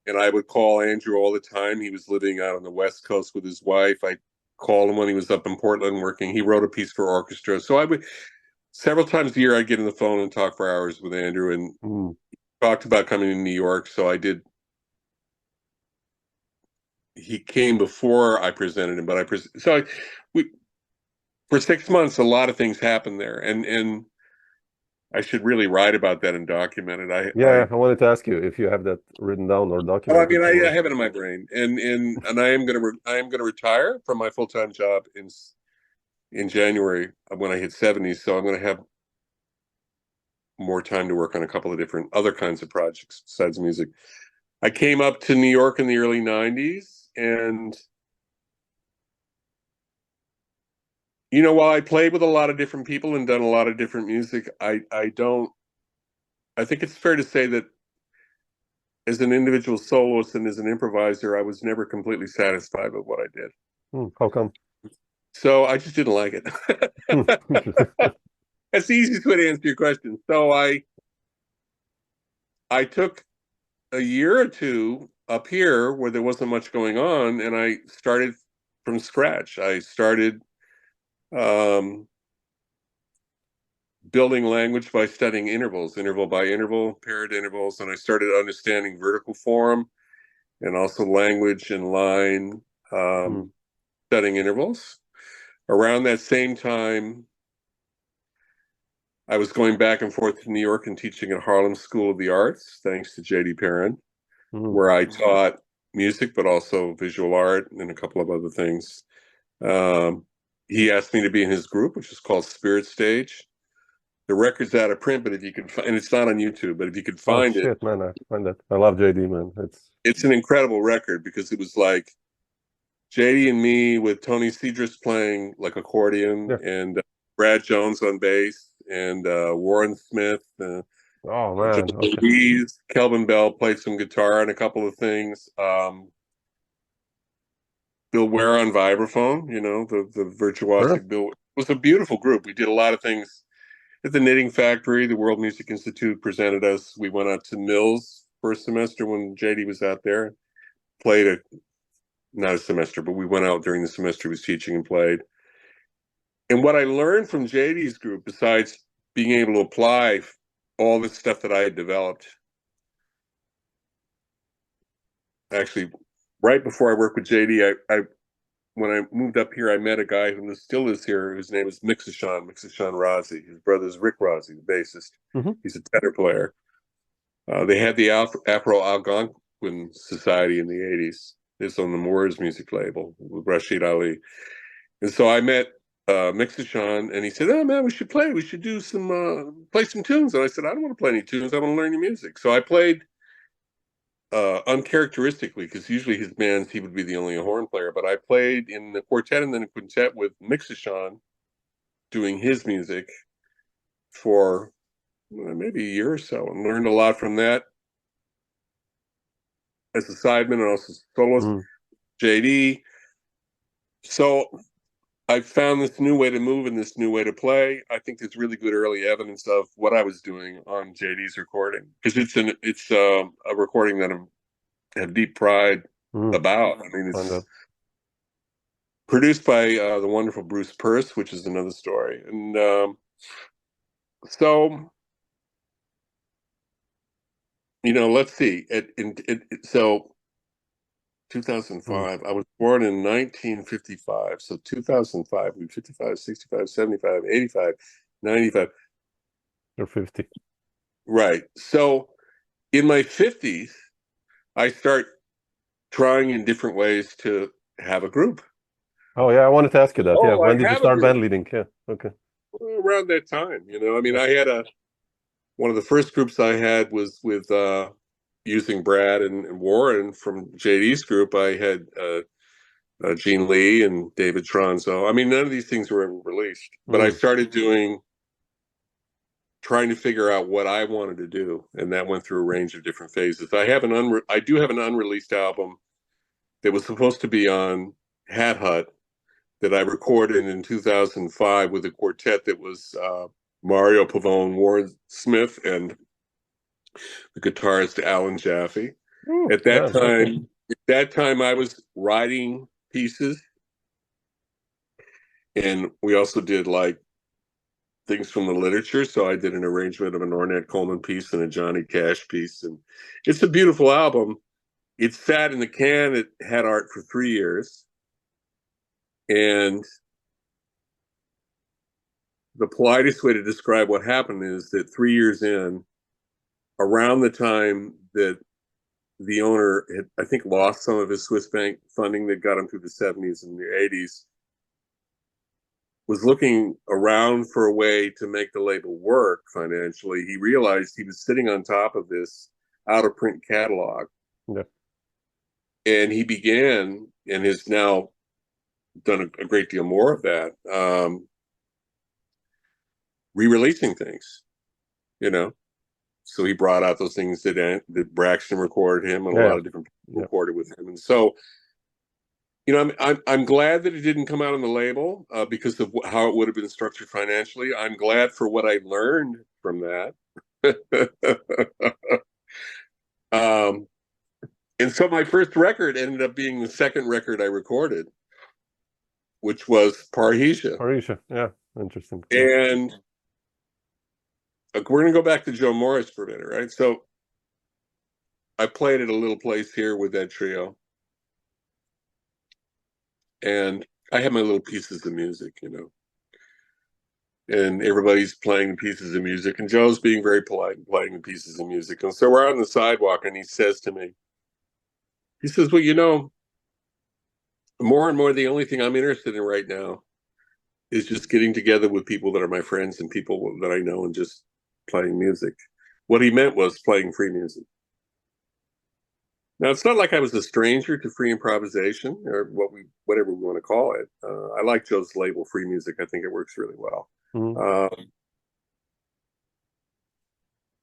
And I would call Andrew all the time. He was living out on the West Coast with his wife. I called him when he was up in Portland working. He wrote a piece for orchestra. So I would, several times a year, I'd get on the phone and talk for hours with Andrew, and talked about coming to New York. So I did. He came before I presented him, but for 6 months, a lot of things happened there. And I should really write about that and document it. I wanted to ask you if you have that written down or I documented. mean, I have it in my brain, and I am gonna retire from my full-time job in January when I hit 70. So I'm gonna have more time to work on a couple of different other kinds of projects besides music. I came up to New York in the early 90s, and you know, while I played with a lot of different people and done a lot of different music, I think it's fair to say that as an individual soloist and as an improviser, I was never completely satisfied with what I did. How come? So I just didn't like it. That's the easiest way to answer your question. So I took a year or two up here where there wasn't much going on, and I started from scratch. I started building language by studying intervals, interval by interval, paired intervals, and I started understanding vertical form and also language and line, studying intervals. Around that same time, I was going back and forth to New York and teaching at Harlem School of the Arts, thanks to J.D. Perrin, where I taught music, but also visual art and a couple of other things. He asked me to be in his group, which is called Spirit Stage. The record's out of print, but if you could find, and it's not on YouTube, but if you could find it, man, I find that. I love JD, man. It's an incredible record because it was like JD and me with Tony Cedrus playing like accordion and Brad Jones on bass and Warren Smith. Oh man, Louise, Kelvin Bell played some guitar and a couple of things. Bill Ware on vibraphone, you know, the virtuosic Bill. It was a beautiful group. We did a lot of things at the Knitting Factory. The World Music Institute presented us. We went out to Mills for a semester when JD was out there. Played not a semester, but we went out during the semester he was teaching and played. And what I learned from JD's group, besides being able to apply all this stuff that I had developed, actually, right before I worked with JD, when I moved up here, I met a guy who still is here, whose name is Mixashawn Razi. His brother's Rick Razi, the bassist. He's a tenor player. They had the Afro-Algonquin Society in the 80s. It's on the Moors music label with Rashid Ali. And so I met Mixashawn, and he said, "Oh man, we should play. We should do some play some tunes." And I said, "I don't want to play any tunes. I want to learn your music." So I played uncharacteristically, because usually his bands he would be the only horn player, but I played in the quartet and then a quintet with Mixashawn doing his music for maybe a year or so, and learned a lot from that as a sideman and also soloist. JD. So I found this new way to move and this new way to play. I think there's really good early evidence of what I was doing on JD's recording, because it's a recording that I have deep pride about. I mean, it's produced by the wonderful Bruce Purse, which is another story. And so, you know, let's see. So 2005, I was born in 1955. So 2005, we 55, 65, 75, 85, 95. You're 50. Right. So in my 50s, I start trying in different ways to have a group. Oh yeah, I wanted to ask you that. Oh, yeah, when did you start band leading? Yeah, okay. Around that time, you know. I mean, I had one of the first groups I had was with using Brad and Warren from JD's group. I had Gene Lee and David Tronzo. I mean, none of these things were ever released, but I started trying to figure out what I wanted to do, and that went through a range of different phases. I do have an unreleased album that was supposed to be on Hat Hut that I recorded in 2005 with a quartet that was Mario Pavone, Warren Smith, and the guitarist Alan Jaffe. At that time, I was writing pieces, and we also did like things from the literature. So I did an arrangement of an Ornette Coleman piece and a Johnny Cash piece, and it's a beautiful album. It sat in the can. It had art for 3 years, and the politest way to describe what happened is that 3 years in, around the time that the owner had, I think, lost some of his Swiss bank funding that got him through the 70s and the 80s, was looking around for a way to make the label work financially. He realized he was sitting on top of this out-of-print catalog. Yeah. And he began, and has now done a great deal more of that, re-releasing things, you know. So he brought out those things that Braxton recorded him, and a lot of different people recorded with him. And so, you know, I'm glad that it didn't come out on the label because of how it would have been structured financially. I'm glad for what I learned from that. And so my first record ended up being the second record I recorded, which was Parrhesia. Parrhesia, yeah, interesting. And we're going to go back to Joe Morris for a minute, right? So I played at a little place here with that trio. And I had my little pieces of music, you know. And everybody's playing pieces of music. And Joe's being very polite and playing the pieces of music. And so we're out on the sidewalk, and he says to me, he says, well, you know, more and more, the only thing I'm interested in right now is just getting together with people that are my friends and people that I know and just playing music. What he meant was playing free music. Now, it's not like I was a stranger to free improvisation, or whatever we want to call it. I like Joe's label, free music. I think it works really well. Mm-hmm.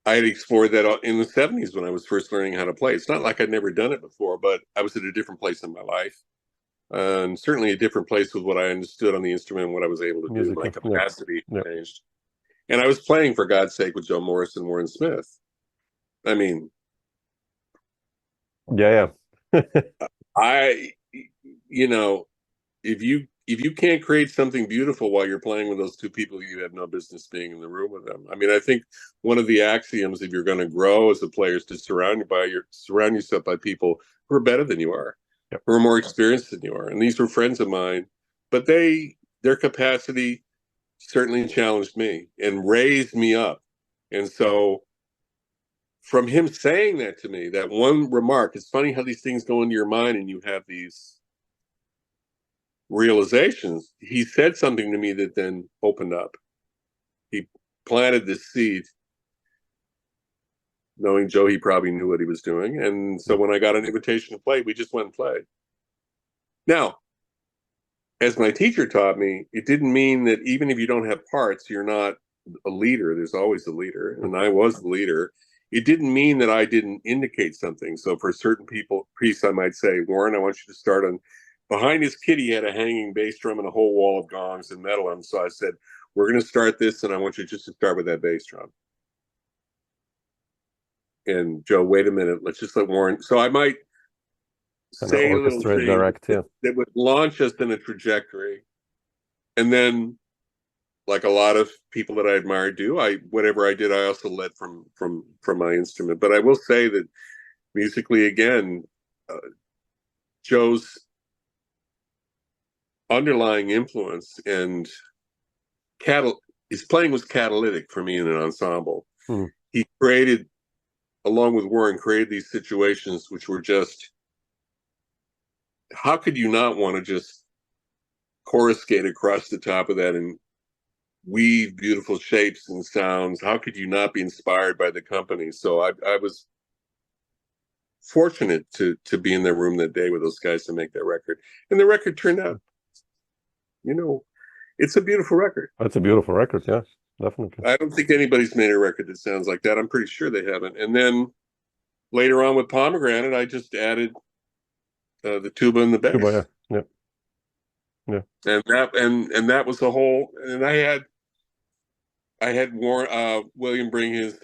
I had explored that in the 70s when I was first learning how to play. It's not like I'd never done it before, but I was at a different place in my life. And certainly a different place with what I understood on the instrument and what I was able to do. My capacity changed. And I was playing, for God's sake, with Joe Morris and Warren Smith. I mean... Yeah. You know, if you can't create something beautiful while you're playing with those two people, you have no business being in the room with them. I mean, I think one of the axioms, if you're going to grow as a player, is to surround yourself by people who are better than you are, who are more experienced than you are. And these were friends of mine, but their capacity certainly challenged me and raised me up. And so, from him saying that to me, that one remark, it's funny how these things go into your mind and you have these realizations. He said something to me that then opened up. He planted this seed. Knowing Joe, he probably knew what he was doing. And so when I got an invitation to play, we just went and played. Now, as my teacher taught me, it didn't mean that even if you don't have parts, you're not a leader. There's always a leader. And I was the leader. It didn't mean that I didn't indicate something. So for certain priests, I might say, Warren, I want you to start on... Behind his kit, he had a hanging bass drum and a whole wall of gongs and metal. And so I said, we're going to start this, and I want you just to start with that bass drum. And Joe, wait a minute, let's just let Warren... So I might say a little thing that would launch us in a trajectory. And then, like a lot of people that I admire do, whatever I did, I also led from my instrument. But I will say that musically, again, Joe's underlying influence and his playing was catalytic for me in an ensemble. He created, along with Warren, created these situations which were just, how could you not want to just coruscate across the top of that and weave beautiful shapes and sounds? How could you not be inspired by the company? So I was fortunate to be in the room that day with those guys to make that record. And the record turned out, you know, it's a beautiful record. That's a beautiful record, yeah, definitely. I don't think anybody's made a record that sounds like that. I'm pretty sure they haven't. And then later on with Pomegranate, I just added the tuba and the bass. Tuba, yeah. And that was the whole. And I had William bring his is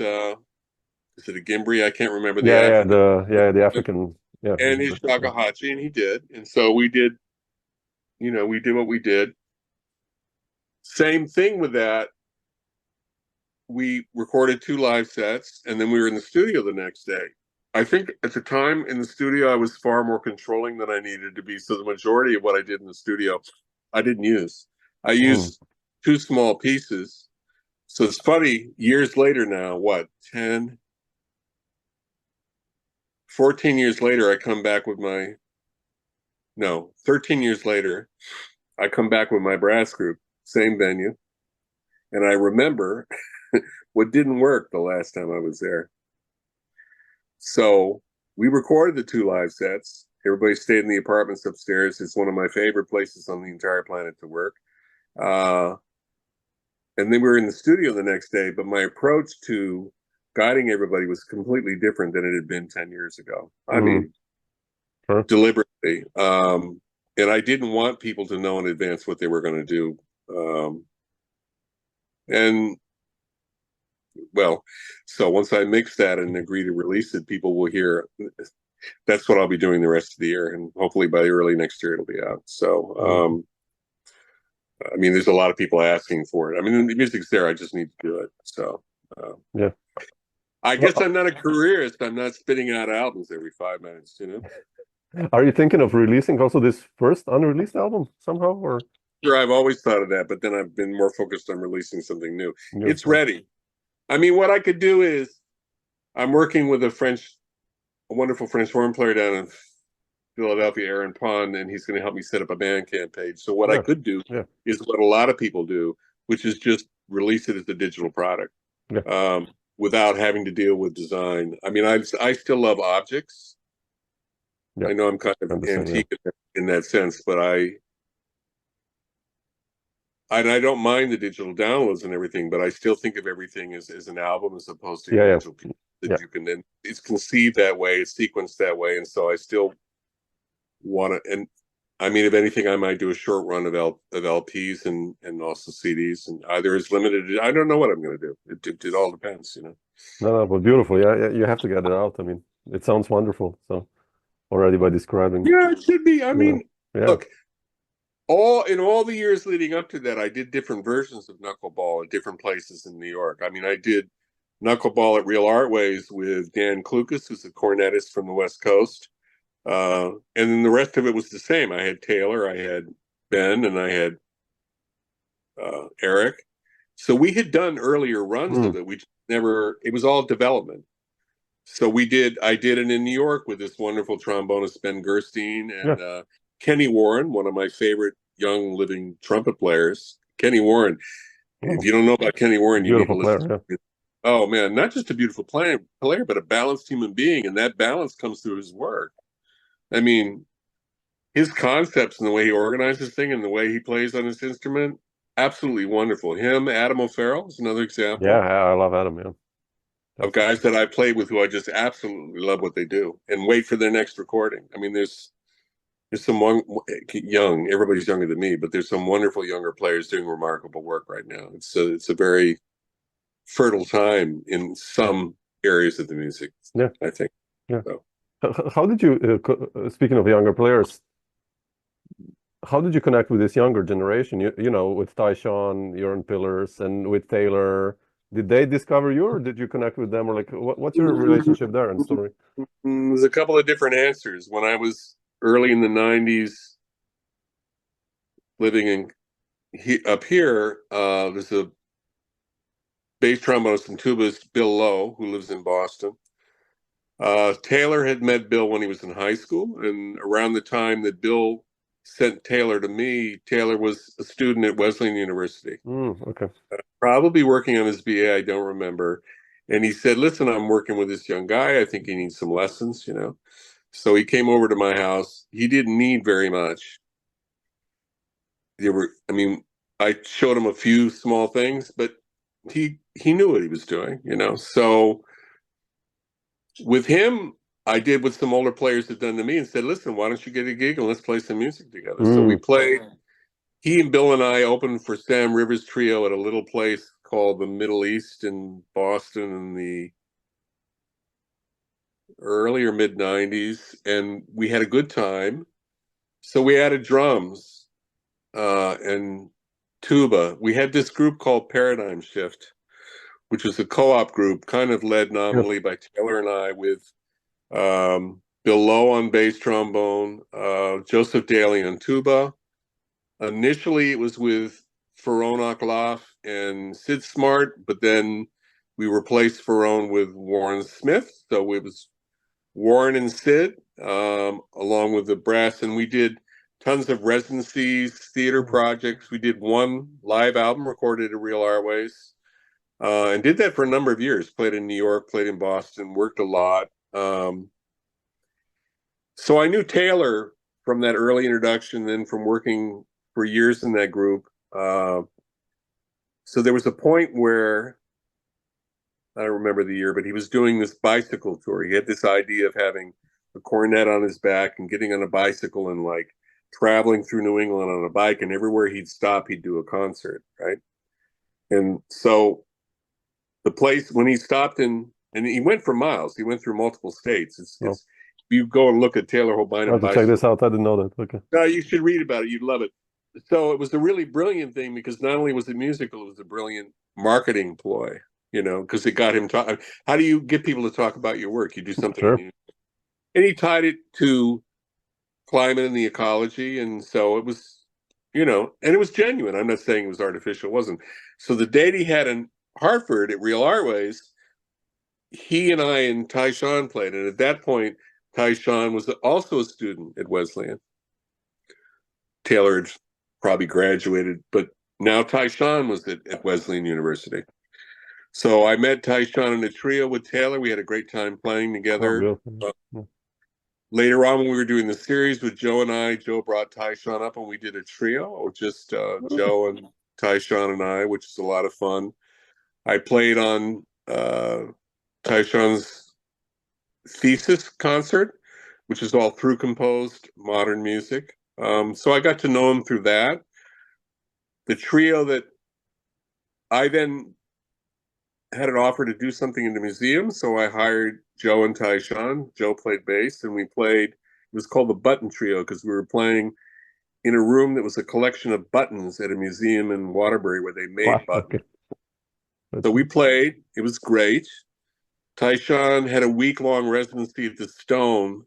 it a gimbri? I can't remember the the African, and his shakuhachi, and he did. And so we did, you know, we did what we did. Same thing with that. We recorded 2 live sets, and then we were in the studio the next day. I think at the time in the studio, I was far more controlling than I needed to be. So the majority of what I did in the studio, I didn't use. I used two small pieces. So it's funny, years later now, 14 years later, I come back with 13 years later, I come back with my brass group, same venue. And I remember what didn't work the last time I was there. So we recorded the 2 live sets. Everybody stayed in the apartments upstairs. It's one of my favorite places on the entire planet to work. And then we were in the studio the next day, but my approach to guiding everybody was completely different than it had been 10 years ago. I mean, deliberately. And I didn't want people to know in advance what they were going to do. And well, so once I mix that and agree to release it, people will hear. That's what I'll be doing the rest of the year, and hopefully by early next year it'll be out. So, I mean, there's a lot of people asking for it. I mean, the music's there. I just need to do it. So, yeah. I guess I'm not a careerist. I'm not spitting out albums every 5 minutes, you know. Are you thinking of releasing also this first unreleased album somehow, or? Sure, I've always thought of that, but then I've been more focused on releasing something new. It's ready. I mean, what I could do is, I'm working with a wonderful French horn player down in Philadelphia, Aaron Pond, and he's going to help me set up a Bandcamp page. So what I could do is what a lot of people do, which is just release it as a digital product without having to deal with design. I mean, I still love objects. I know I'm kind of antique in that sense, but I don't mind the digital downloads and everything, but I still think of everything as an album as opposed to individual pieces that you can then. It's conceived that way, it's sequenced that way, and so I still want to. And I mean, if anything, I might do a short run of LPs and also CDs, and either is limited. I don't know what I'm going to do. It all depends, you know. No, but beautiful. Yeah, you have to get it out. I mean, it sounds wonderful. So already by describing. Yeah, it should be. I mean, look. In all the years leading up to that, I did different versions of Knuckleball at different places in New York. I mean, I did Knuckleball at Real Artways with Dan Klukas, who's a cornetist from the West Coast. And then the rest of it was the same. I had Taylor, I had Ben, and I had Eric. So we had done earlier runs of it. We never, it was all development. So I did it in New York with this wonderful trombonist, Ben Gerstein, and Kenny Warren, one of my favorite young living trumpet players. Kenny Warren. If you don't know about Kenny Warren, you need to listen to him. Oh man, not just a beautiful player, but a balanced human being, and that balance comes through his work. I mean, his concepts and the way he organizes things and the way he plays on his instrument, absolutely wonderful. Him, Adam O'Farrell is another example. Yeah, I love Adam, of guys that I played with who I just absolutely love what they do and wait for their next recording. I mean, there's some young, everybody's younger than me, but there's some wonderful younger players doing remarkable work right now. It's a very fertile time in some areas of the music. Yeah, I think. Yeah. So. How did you, speaking of younger players, how did you connect with this younger generation? You know, with Tyshawn, Jörn Pillers, and with Taylor. Did they discover you, or did you connect with them, or like what's your relationship there and story? There's a couple of different answers. When I was early in the 90s, living up here, there's a bass trombonist and tubist, Bill Lowe, who lives in Boston. Taylor had met Bill when he was in high school, and around the time that Bill sent Taylor to me, Taylor was a student at Wesleyan University. Okay. Probably working on his BA, I don't remember. And he said, listen, I'm working with this young guy. I think he needs some lessons, you know. So he came over to my house. He didn't need very much. I showed him a few small things, but he knew what he was doing, you know. So with him, I did what some older players had done to me and said, listen, why don't you get a gig and let's play some music together? So we played. He and Bill and I opened for Sam Rivers Trio at a little place called the Middle East in Boston in the early or mid 90s, and we had a good time. So we added drums and tuba. We had this group called Paradigm Shift, which was a co-op group kind of led nominally by Taylor and I, with Bill Lowe on bass trombone, Joseph Daly on tuba. Initially, it was with Ferone Aklaf and Sid Smart, but then we replaced Ferone with Warren Smith. So it was Warren and Sid, along with the brass, and we did tons of residencies, theater projects. We did one live album recorded at Real Arways, and did that for a number of years. Played in New York, played in Boston, worked a lot. So I knew Taylor from that early introduction, then from working for years in that group. So there was a point where, I don't remember the year, but he was doing this bicycle tour. He had this idea of having a cornet on his back and getting on a bicycle and like traveling through New England on a bike, and everywhere he'd stop, he'd do a concert, right? And so the place, when he stopped and he went for miles, he went through multiple states. It's you go and look at Taylor Hobynum. I have to check this out. I didn't know that. Okay. No, you should read about it. You'd love it. So it was a really brilliant thing, because not only was it musical, it was a brilliant marketing ploy, you know, because it got him talking. How do you get people to talk about your work? You do something. Sure. And he tied it to climate and the ecology. And so it was, you know, and it was genuine. I'm not saying it was artificial. It wasn't. So the date he had in Hartford at Real Arways, he and I and Tyshawn played. And at that point, Tyshawn was also a student at Wesleyan. Taylor had probably graduated, but now Tyshawn was at Wesleyan University. So I met Tyshawn in a trio with Taylor. We had a great time playing together. Later on, when we were doing the series with Joe and I, Joe brought Tyshawn up and we did a trio, or just Joe and Tyshawn and I, which is a lot of fun. I played on Tyshawn's thesis concert, which is all through composed modern music. So I got to know him through that. The trio that I then had an offer to do something in the museum, so I hired Joe and Tyshawn. Joe played bass, and we played, it was called the Button Trio, because we were playing in a room that was a collection of buttons at a museum in Waterbury where they made buttons. Okay. So we played, it was great. Tyshawn had a week-long residency at the Stone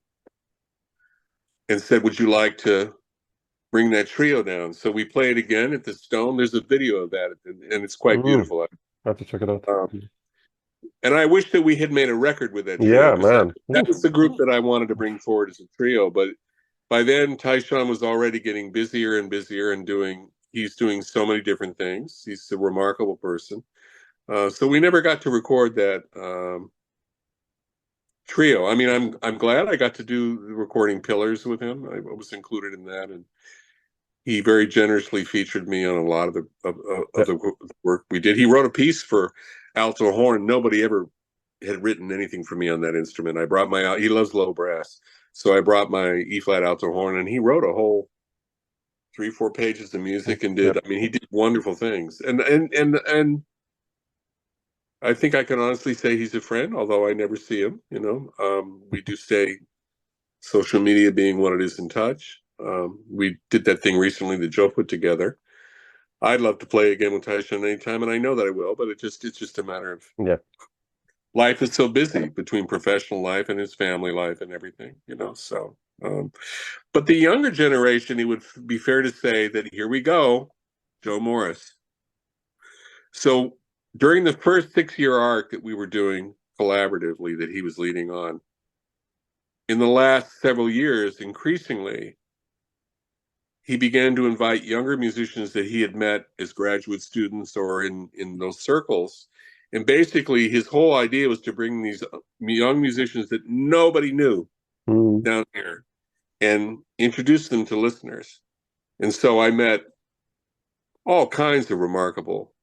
and said, would you like to bring that trio down? So we played again at the Stone. There's a video of that, and it's quite beautiful. I have to check it out. And I wish that we had made a record with that trio. Yeah, man. That was the group that I wanted to bring forward as a trio. But by then, Tyshawn was already getting busier and busier and he's doing so many different things. He's a remarkable person. So we never got to record that trio. I mean, I'm glad I got to do the recording Pillars with him. I was included in that, and he very generously featured me on a lot of the work we did. He wrote a piece for alto horn. Nobody ever had written anything for me on that instrument. I brought he loves low brass, so I brought my E-flat alto horn, and he wrote a whole 3-4 pages of music and did. I mean, he did wonderful things, and I think I can honestly say he's a friend, although I never see him. You know, we do stay, social media being what it is, in touch. We did that thing recently that Joe put together. I'd love to play again with Tyshawn anytime, and I know that I will, but it's just a matter of life is so busy between professional life and his family life and everything, you know. So, but the younger generation, it would be fair to say that here we go, Joe Morris. So during the first 6-year arc that we were doing collaboratively, that he was leading on, in the last several years, increasingly, he began to invite younger musicians that he had met as graduate students or in those circles. And basically, his whole idea was to bring these young musicians that nobody knew down here and introduce them to listeners. And so I met all kinds of remarkable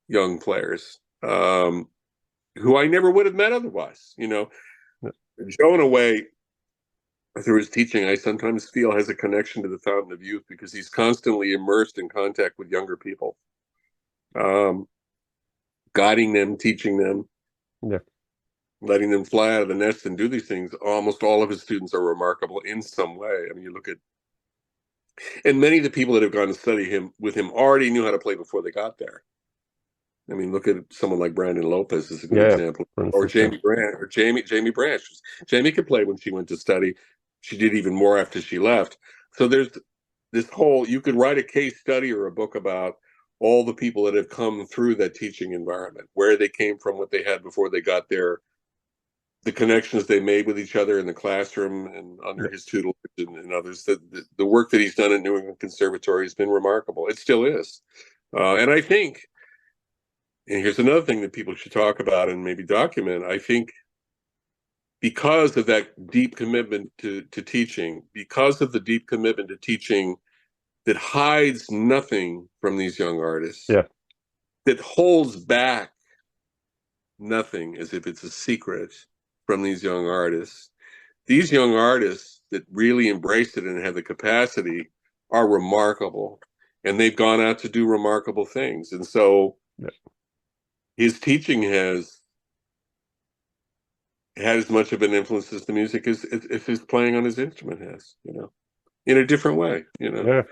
young players who I never would have met otherwise. You know, Joe, in a way, through his teaching, I sometimes feel has a connection to the Fountain of Youth, because he's constantly immersed in contact with younger people, guiding them, teaching them, letting them fly out of the nest and do these things. Almost all of his students are remarkable in some way. I mean, you look at, and many of the people that have gone to study with him already knew how to play before they got there. I mean, look at someone like Brandon Lopez as a good example, or Jamie Branch, or Jamie Branch. Jamie could play when she went to study. She did even more after she left. So there's this whole, you could write a case study or a book about all the people that have come through that teaching environment, where they came from, what they had before they got there, the connections they made with each other in the classroom and under his tutelage and others. The work that he's done at New England Conservatory has been remarkable. It still is. And I think, and here's another thing that people should talk about and maybe document, I think because of that deep commitment to teaching, because of the deep commitment to teaching that hides nothing from these young artists, that holds back nothing as if it's a secret from these young artists. These young artists that really embraced it and have the capacity are remarkable, and they've gone out to do remarkable things. And so his teaching has had as much of an influence as the music as his playing on his instrument has, you know, in a different way, you know.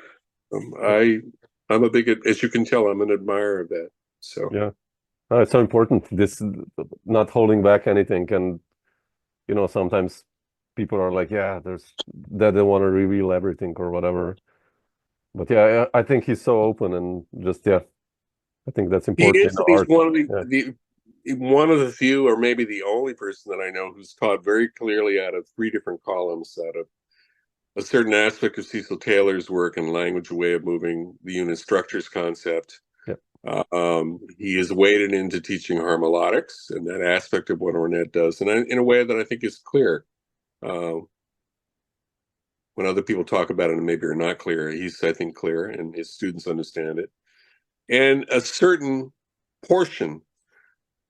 I'm a big, as you can tell, I'm an admirer of that. So it's so important, this not holding back anything. And you know, sometimes people are like, there's that they want to reveal everything or whatever. But I think he's so open and just I think that's important. He is. He's one of the few, or maybe the only person that I know who's taught very clearly out of 3 different columns, out of a certain aspect of Cecil Taylor's work and language, way of moving, the unit structures concept. He is waded into teaching harmonics and that aspect of what Ornette does, and in a way that I think is clear. When other people talk about it and maybe are not clear, he's, I think, clear, and his students understand it. And a certain portion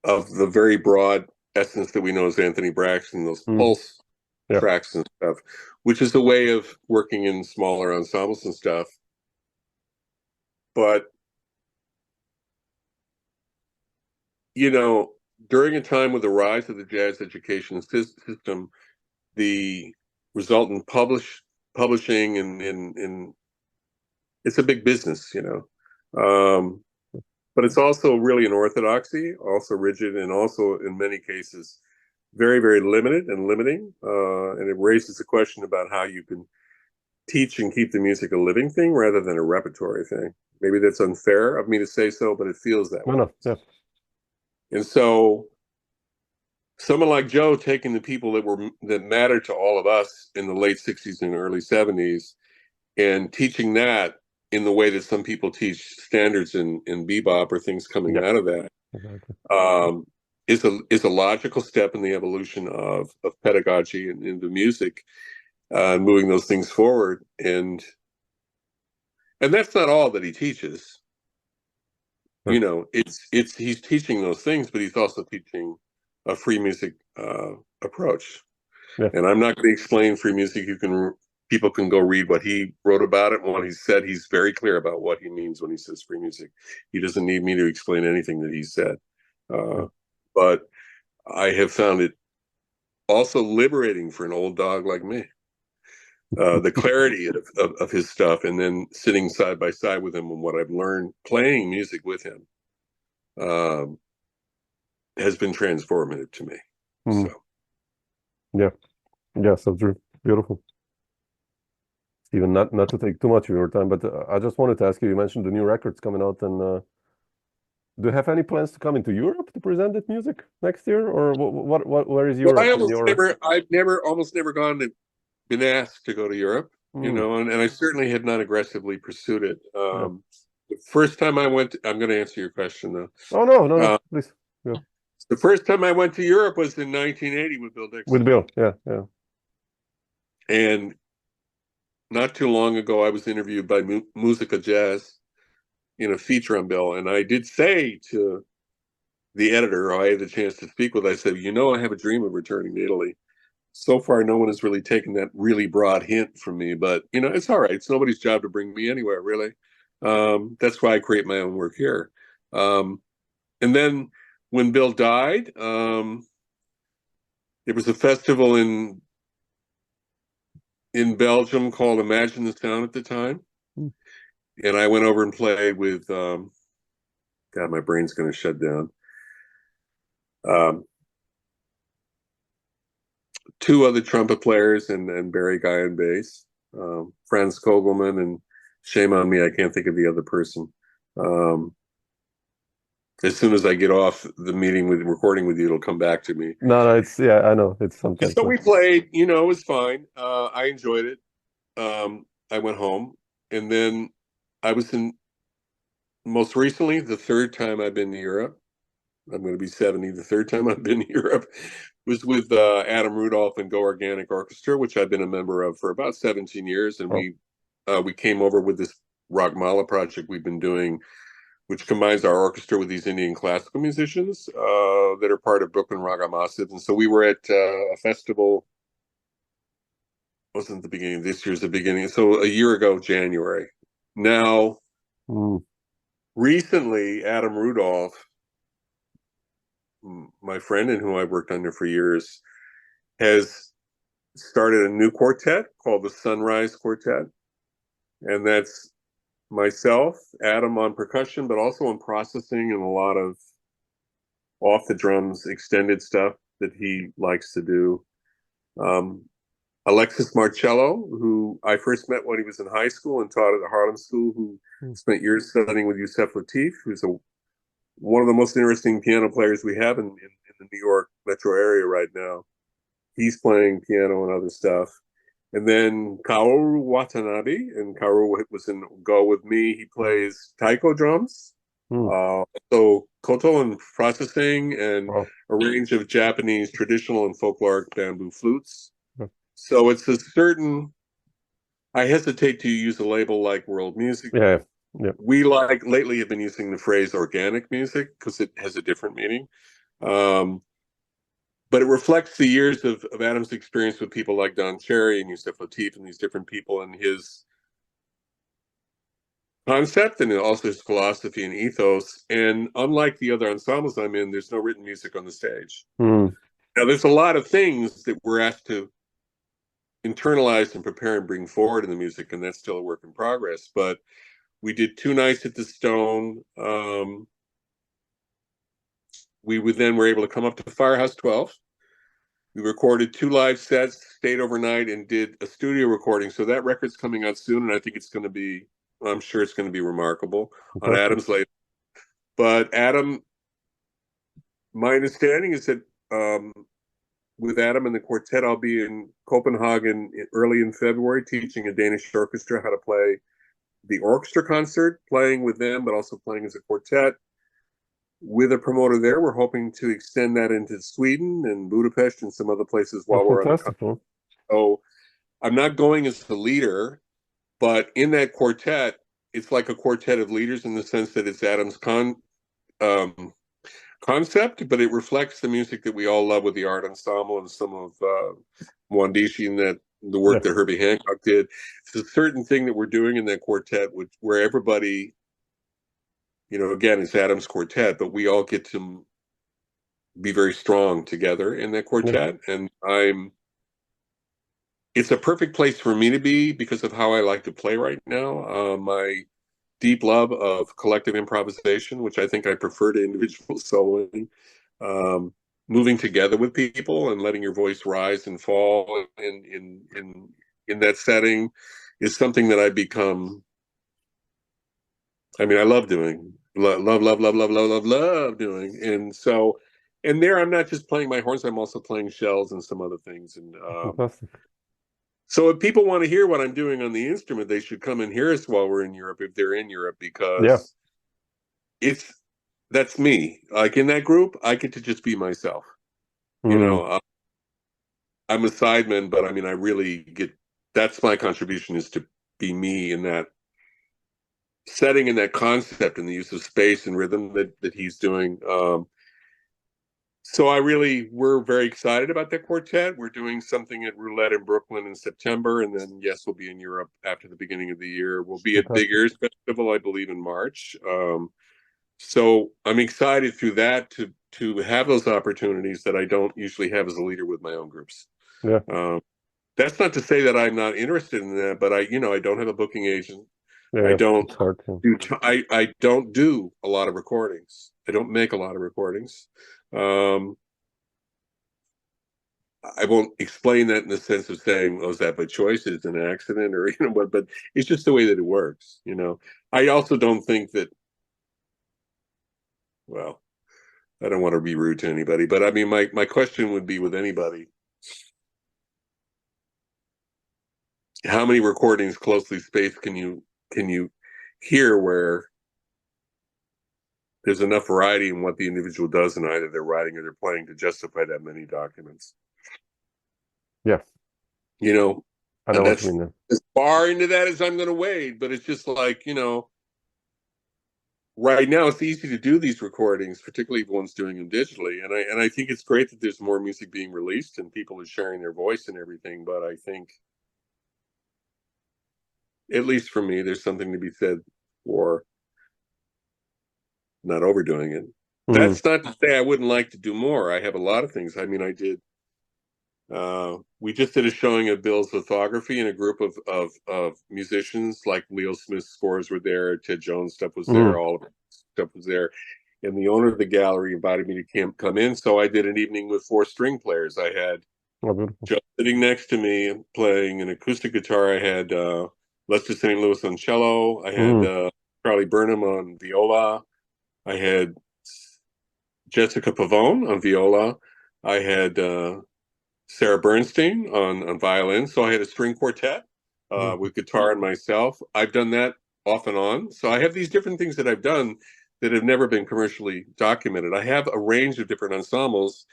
of the very broad essence that we know as Anthony Braxton, those pulse tracks and stuff, which is a way of working in smaller ensembles and stuff. But, you know, during a time with the rise of the jazz education system, the resultant publishing and it's a big business, you know. But it's also really an orthodoxy, also rigid, and also in many cases very, very limited and limiting. And it raises the question about how you can teach and keep the music a living thing rather than a repertory thing. Maybe that's unfair of me to say so, but it feels that way. And so someone like Joe taking the people that mattered to all of us in the late 60s and early 70s and teaching that in the way that some people teach standards in bebop or things coming out of that, is a logical step in the evolution of pedagogy and into music, moving those things forward. And that's not all that he teaches. You know, he's teaching those things, but he's also teaching a free music approach. And I'm not going to explain free music. People can go read what he wrote about it and what he said. He's very clear about what he means when he says free music. He doesn't need me to explain anything that he said. But I have found it also liberating for an old dog like me. The clarity of his stuff, and then sitting side by side with him and what I've learned playing music with him has been transformative to me. So so true. Beautiful. Stephen, not to take too much of your time, but I just wanted to ask you mentioned the new records coming out, and do you have any plans to come into Europe to present that music next year, or where is Europe? I've almost never been asked to go to Europe, you know, and I certainly have not aggressively pursued it. The first time I went, I'm going to answer your question though. Oh, no, please. Yeah. The first time I went to Europe was in 1980 with Bill Dixon. With Bill, yeah. And not too long ago, I was interviewed by Musica Jazz in a feature on Bill, and I did say to the editor who I had the chance to speak with, I said, you know, I have a dream of returning to Italy. So far, no one has really taken that really broad hint from me, but, you know, it's all right. It's nobody's job to bring me anywhere, really. That's why I create my own work here. And then when Bill died, there was a festival in Belgium called Imagine the Sound at the time. And I went over and played with, God, my brain's going to shut down. 2 other trumpet players and Barry Guy on bass, Franz Kogelman, and shame on me, I can't think of the other person. As soon as I get off the meeting with recording with you, it'll come back to me. No, it's yeah, I know it's And sometimes. so we played, you know, it was fine. I enjoyed it. I went home, and then I was most recently, the third time I've been to Europe. I'm going to be 70. The third time I've been to Europe was with Adam Rudolph and Go Organic Orchestra, which I've been a member of for about 17 years. And we came over with this Ragmala project we've been doing, which combines our orchestra with these Indian classical musicians that are part of Brooklyn Raga Massive. And so we were at a festival, wasn't the beginning, this year's the beginning. So a year ago, January. Now, recently, Adam Rudolph, my friend and who I've worked under for years, has started a new quartet called the Sunrise Quartet. And that's myself, Adam on percussion, but also on processing and a lot of off the drums, extended stuff that he likes to do. Alexis Marcello, who I first met when he was in high school and taught at the Harlem School, who spent years studying with Yusef Lateef, who's one of the most interesting piano players we have in the New York metro area right now. He's playing piano and other stuff. And then Kaoru Watanabe, and Kaoru was in Go with me. He plays taiko drums, so koto and processing, and a range of Japanese traditional and folkloric bamboo flutes. So it's a certain, I hesitate to use a label like world music. Yeah. We lately have been using the phrase organic music because it has a different meaning. But it reflects the years of Adam's experience with people like Don Cherry and Yusef Lateef and these different people, and his concept and also his philosophy and ethos. And unlike the other ensembles I'm in, there's no written music on the stage. Now, there's a lot of things that we're asked to internalize and prepare and bring forward in the music, and that's still a work in progress. But we did 2 nights at the Stone. We were able to come up to Firehouse 12. We recorded 2 live sets, stayed overnight, and did a studio recording. So that record's coming out soon, and I think it's going to be, I'm sure it's going to be remarkable on Adam's label. But Adam, my understanding is that with Adam and the quartet, I'll be in Copenhagen early in February teaching a Danish orchestra how to play the orchestra concert, playing with them, but also playing as a quartet. With a promoter there, we're hoping to extend that into Sweden and Budapest and some other places while we're on the continent. So I'm not going as the leader, but in that quartet, it's like a quartet of leaders in the sense that it's Adam's concept, but it reflects the music that we all love with the art ensemble and some of Mwandishi and the work that Herbie Hancock did. It's a certain thing that we're doing in that quartet, where everybody, you know, again, it's Adam's quartet, but we all get to be very strong together in that quartet. And it's a perfect place for me to be because of how I like to play right now. My deep love of collective improvisation, which I think I prefer to individual soloing, moving together with people and letting your voice rise and fall in that setting is something that I become, I mean, I love doing, love doing. And so, and there I'm not just playing my horns, I'm also playing shells and some other things. And so if people want to hear what I'm doing on the instrument, they should come and hear us while we're in Europe, if they're in Europe, because that's me. Like in that group, I get to just be myself. You know, I'm a sideman, but I mean, I really get, that's my contribution, is to be me in that setting and that concept and the use of space and rhythm that he's doing. So we're very excited about that quartet. We're doing something at Roulette in Brooklyn in September, and then we'll be in Europe after the beginning of the year. We'll be at Big Ears Festival, I believe, in March. So I'm excited through that to have those opportunities that I don't usually have as a leader with my own groups. That's not to say that I'm not interested in that, but I don't have a booking agent. I don't I don't do a lot of recordings. I don't make a lot of recordings. I won't explain that in the sense of saying, "Oh, is that by choice? It's an accident," or but it's just the way that it works. You know, I also don't think that well, I don't want to be rude to anybody, but I mean, my question would be with anybody. How many recordings closely spaced can you hear where there's enough variety in what the individual does in either their writing or their playing to justify that many documents? Yeah. You know, I know and what that's you mean. as far into that as I'm going to wade, but it's just like, you know, right now it's easy to do these recordings, particularly if one's doing them digitally. And I think it's great that there's more music being released and people are sharing their voice and everything. But I think, at least for me, there's something to be said for not overdoing it. That's not to say I wouldn't like to do more. I have a lot of things. I mean, we just did a showing of Bill's lithography, and a group of musicians, like Leo Smith's scores were there, Ted Jones' stuff was there, all of his stuff was there. And the owner of the gallery invited me to come in, so I did an evening with 4 string players. I had Joe sitting next to me playing an acoustic guitar. I had Lester St. Louis on cello. I had Charlie Burnham on viola. I had Jessica Pavone on viola. I had Sarah Bernstein on violin. So I had a string quartet with guitar and myself. I've done that off and on. So I have these different things that I've done that have never been commercially documented. I have a range of different ensembles,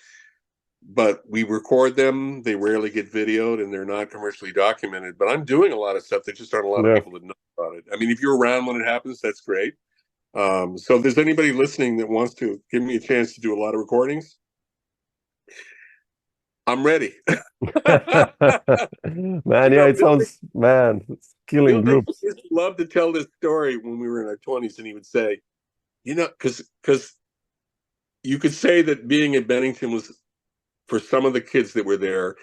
but we record them. They rarely get videoed and they're not commercially documented. But I'm doing a lot of stuff that just aren't a lot of people that know about it. I mean, if you're around when it happens, that's great. So if there's anybody listening that wants to give me a chance to do a lot of recordings, I'm ready. Man, yeah, it sounds, man, it's killing Bill groups. Dixon used to love to tell this story when we were in our 20s, and he would say, you know, because you could say that being at Bennington was, for some of the kids that were there,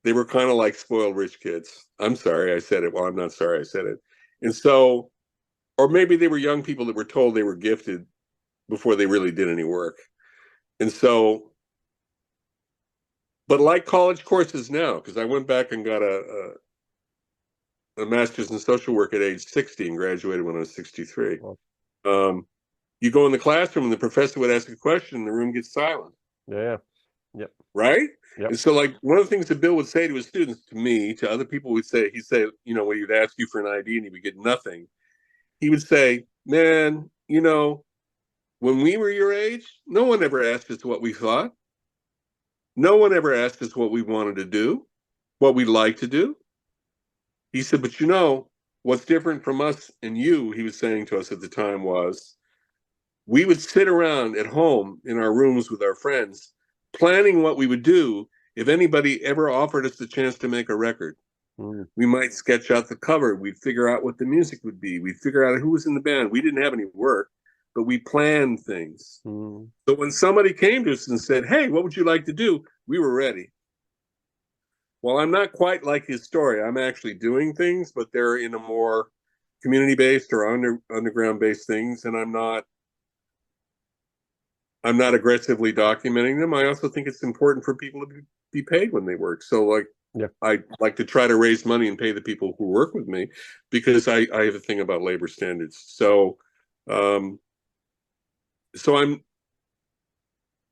they were kind of like spoiled rich kids. I'm sorry I said it. Well, I'm not sorry I said it. And so, or maybe they were young people that were told they were gifted before they really did any work. And so, but like college courses now, because I went back and got a master's in social work at age 60 and graduated when I was 63. You go in the classroom and the professor would ask a question and the room gets silent. Yeah. Right? Yep. And so, like, one of the things that Bill would say to his students, to me, to other people, he'd say, you know, when he'd ask you for an ID and he would get nothing, he would say, man, you know, when we were your age, no one ever asked us what we thought. No one ever asked us what we wanted to do, what we'd like to do. He said, but you know, what's different from us and you, he was saying to us at the time, was we would sit around at home in our rooms with our friends, planning what we would do if anybody ever offered us the chance to make a record. We might sketch out the cover. We'd figure out what the music would be. We'd figure out who was in the band. We didn't have any work, but we planned things. So when somebody came to us and said, hey, what would you like to do? We were ready. Well, I'm not quite like his story. I'm actually doing things, but they're in a more community-based or underground-based things, and I'm not aggressively documenting them. I also think it's important for people to be paid when they work. So, like, I like to try to raise money and pay the people who work with me, because I have a thing about labor standards. So, so I'm,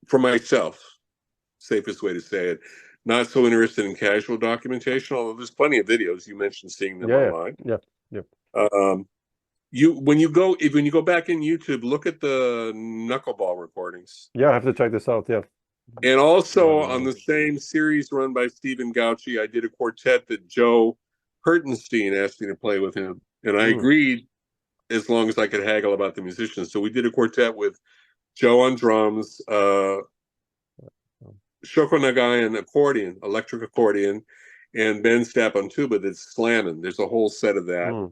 for myself, safest way to say it, not so interested in casual documentation, although there's plenty of videos. You mentioned seeing them online. When you go back in YouTube, look at the knuckleball recordings. Yeah, I have to check this out. Yeah. And also on the same series run by Stephen Gauci, I did a quartet that Joe Hertenstein asked me to play with him, and I agreed as long as I could haggle about the musicians. So we did a quartet with Joe on drums, Shoko Nagai on accordion, electric accordion, and Ben Stapp on tuba that's slamming. There's a whole set of that.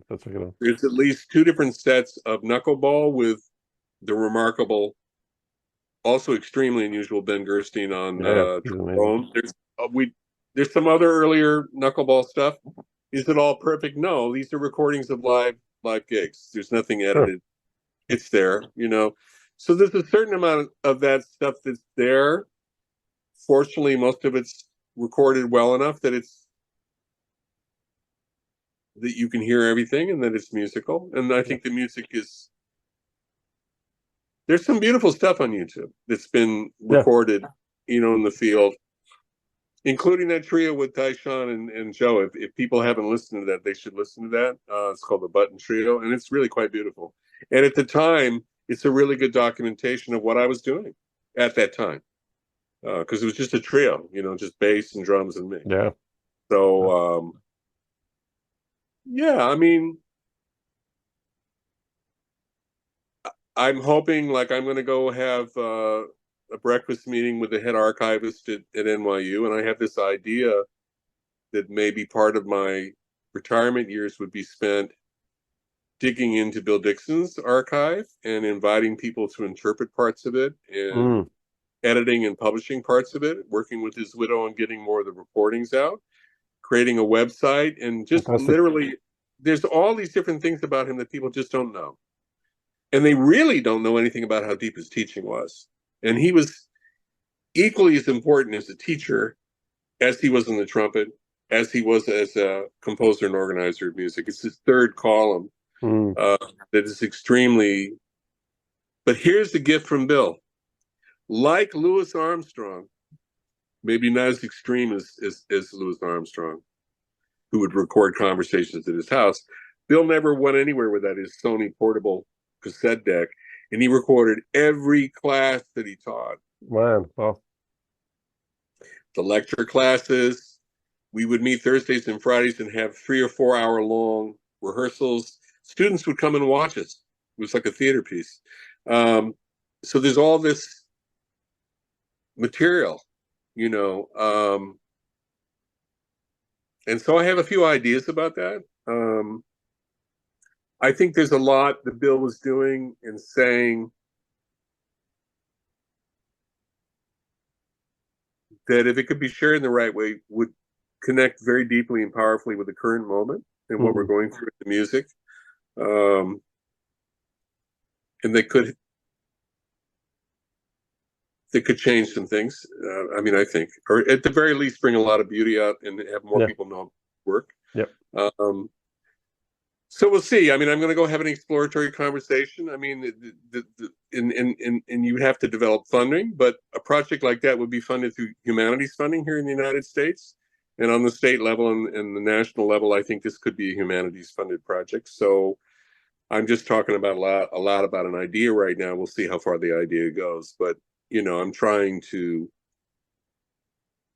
There's at least 2 different sets of knuckleball with the remarkable, also extremely unusual Ben Gerstein on trombone. There's some other earlier knuckleball stuff. Is it all perfect? No, these are recordings of live gigs. There's nothing edited. It's there, you know. So there's a certain amount of that stuff that's there. Fortunately, most of it's recorded well enough that you can hear everything and that it's musical. And I think the music is There's some beautiful stuff on YouTube that's been recorded, you know, in the field, including that trio with Tyshawn and Joe. If people haven't listened to that, they should listen to that. It's called the Button Trio, and it's really quite beautiful. And at the time, it's a really good documentation of what I was doing at that time, because it was just a trio, you know, just bass and drums and me. Yeah. So, yeah, I mean, I'm hoping, like, I'm going to go have a breakfast meeting with the head archivist at NYU, and I have this idea that maybe part of my retirement years would be spent digging into Bill Dixon's archive and inviting people to interpret parts of it and editing and publishing parts of it, working with his widow on getting more of the recordings out, creating a website, and just literally, there's all these different things about him that people just don't know. And they really don't know anything about how deep his teaching was. And he was equally as important as a teacher as he was on the trumpet, as he was as a composer and organizer of music. It's his third column that is extremely... But here's the gift from Bill. Like Louis Armstrong, maybe not as extreme as Louis Armstrong, who would record conversations at his house, Bill never went anywhere without his Sony portable cassette deck, and he recorded every class that he taught. Man, wow. The lecture classes, we would meet Thursdays and Fridays and have 3 or 4 hour long rehearsals. Students would come and watch us. It was like a theater piece. So there's all this material, you know, and so I have a few ideas about that. I think there's a lot that Bill was doing and saying that, if it could be shared in the right way, would connect very deeply and powerfully with the current moment and what we're going through with the music. And they could change some things. I mean, I think, or at the very least, bring a lot of beauty out and have more people know work. Yep. So we'll see. I mean, I'm going to go have an exploratory conversation. I mean, and you have to develop funding, but a project like that would be funded through humanities funding here in the United States, and on the state level and the national level, I think this could be a humanities funded project. So I'm just talking about a lot about an idea right now. We'll see how far the idea goes, but you know, I'm trying to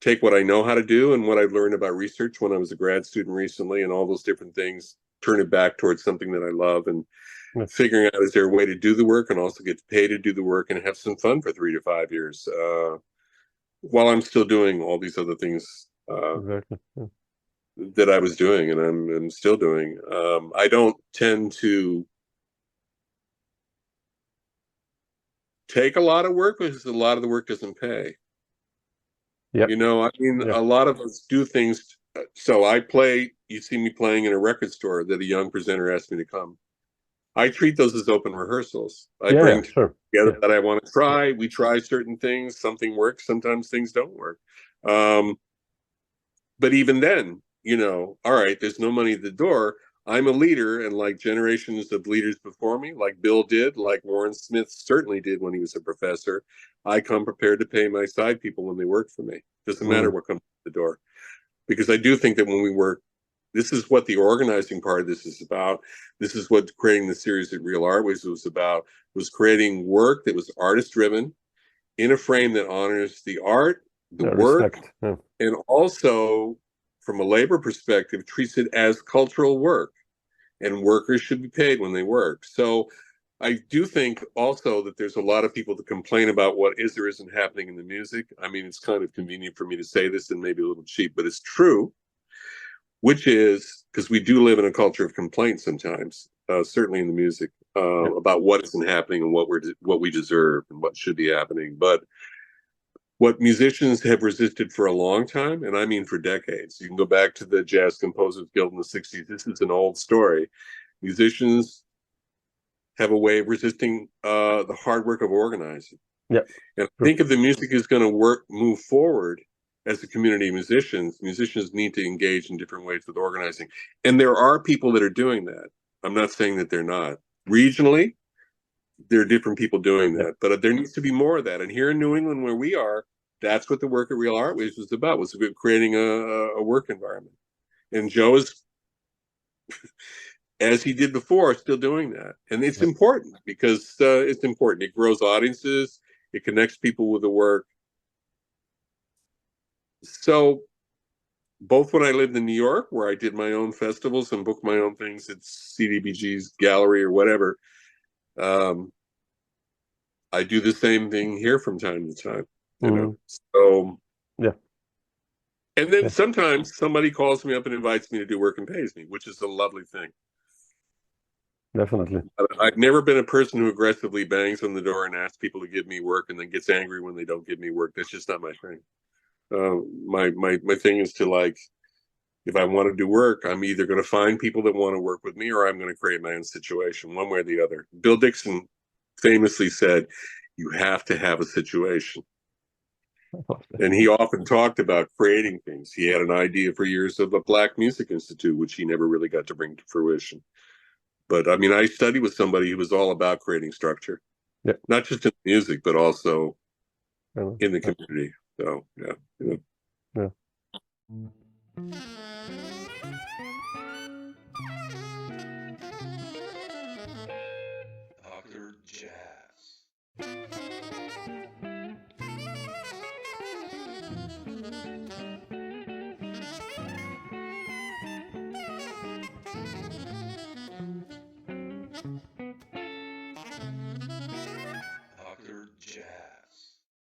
take what I know how to do and what I've learned about research when I was a grad student recently and all those different things, turn it back towards something that I love, and figuring out, is there a way to do the work and also get paid to do the work and have some fun for 3 to 5 years while I'm still doing all these other things that I was doing and I'm still doing. I don't tend to take a lot of work because a lot of the work doesn't pay. You know, I mean, a lot of us do things. So I play, you see me playing in a record store that a young presenter asked me to come. I treat those as open rehearsals. I bring together that I want to try. We try certain things. Something works. Sometimes things don't work. But even then, you know, all right, there's no money at the door. I'm a leader, and like generations of leaders before me, like Bill did, like Warren Smith certainly did when he was a professor, I come prepared to pay my side people when they work for me. Doesn't matter what comes at the door. Because I do think that when we work, this is what the organizing part of this is about. This is what creating the series at Real Art was about, was creating work that was artist-driven in a frame that honors the art, the work, and also, from a labor perspective, treats it as cultural work, and workers should be paid when they work. So I do think also that there's a lot of people that complain about what is or isn't happening in the music. I mean, it's kind of convenient for me to say this and maybe a little cheap, but it's true, which is because we do live in a culture of complaint sometimes, certainly in the music, about what isn't happening and what we deserve and what should be happening. But what musicians have resisted for a long time, and I mean for decades, you can go back to the Jazz Composers Guild in the 60s. This is an old story. Musicians have a way of resisting the hard work of organizing. And I think if the music is going to move forward as a community of musicians need to engage in different ways with organizing. And there are people that are doing that. I'm not saying that they're not. Regionally, there are different people doing that, but there needs to be more of that. And here in New England, where we are, that's what the work at Real Artways was about, was about creating a work environment. And Joe is, as he did before, still doing that. And it's important because it's important. It grows audiences. It connects people with the work. So both when I lived in New York, where I did my own festivals and booked my own things at CDBG's gallery or whatever, I do the same thing here from time to time, you know. So yeah. And then sometimes somebody calls me up and invites me to do work and pays me, which is a lovely thing. Definitely. I've never been a person who aggressively bangs on the door and asks people to give me work and then gets angry when they don't give me work. That's just not my thing. My thing is to, like, if I want to do work, I'm either going to find people that want to work with me or I'm going to create my own situation, one way or the other. Bill Dixon famously said, you have to have a situation. And he often talked about creating things. He had an idea for years of a Black Music Institute, which he never really got to bring to fruition. But I mean, I studied with somebody who was all about creating structure, not just in music, but also in the community. So, yeah.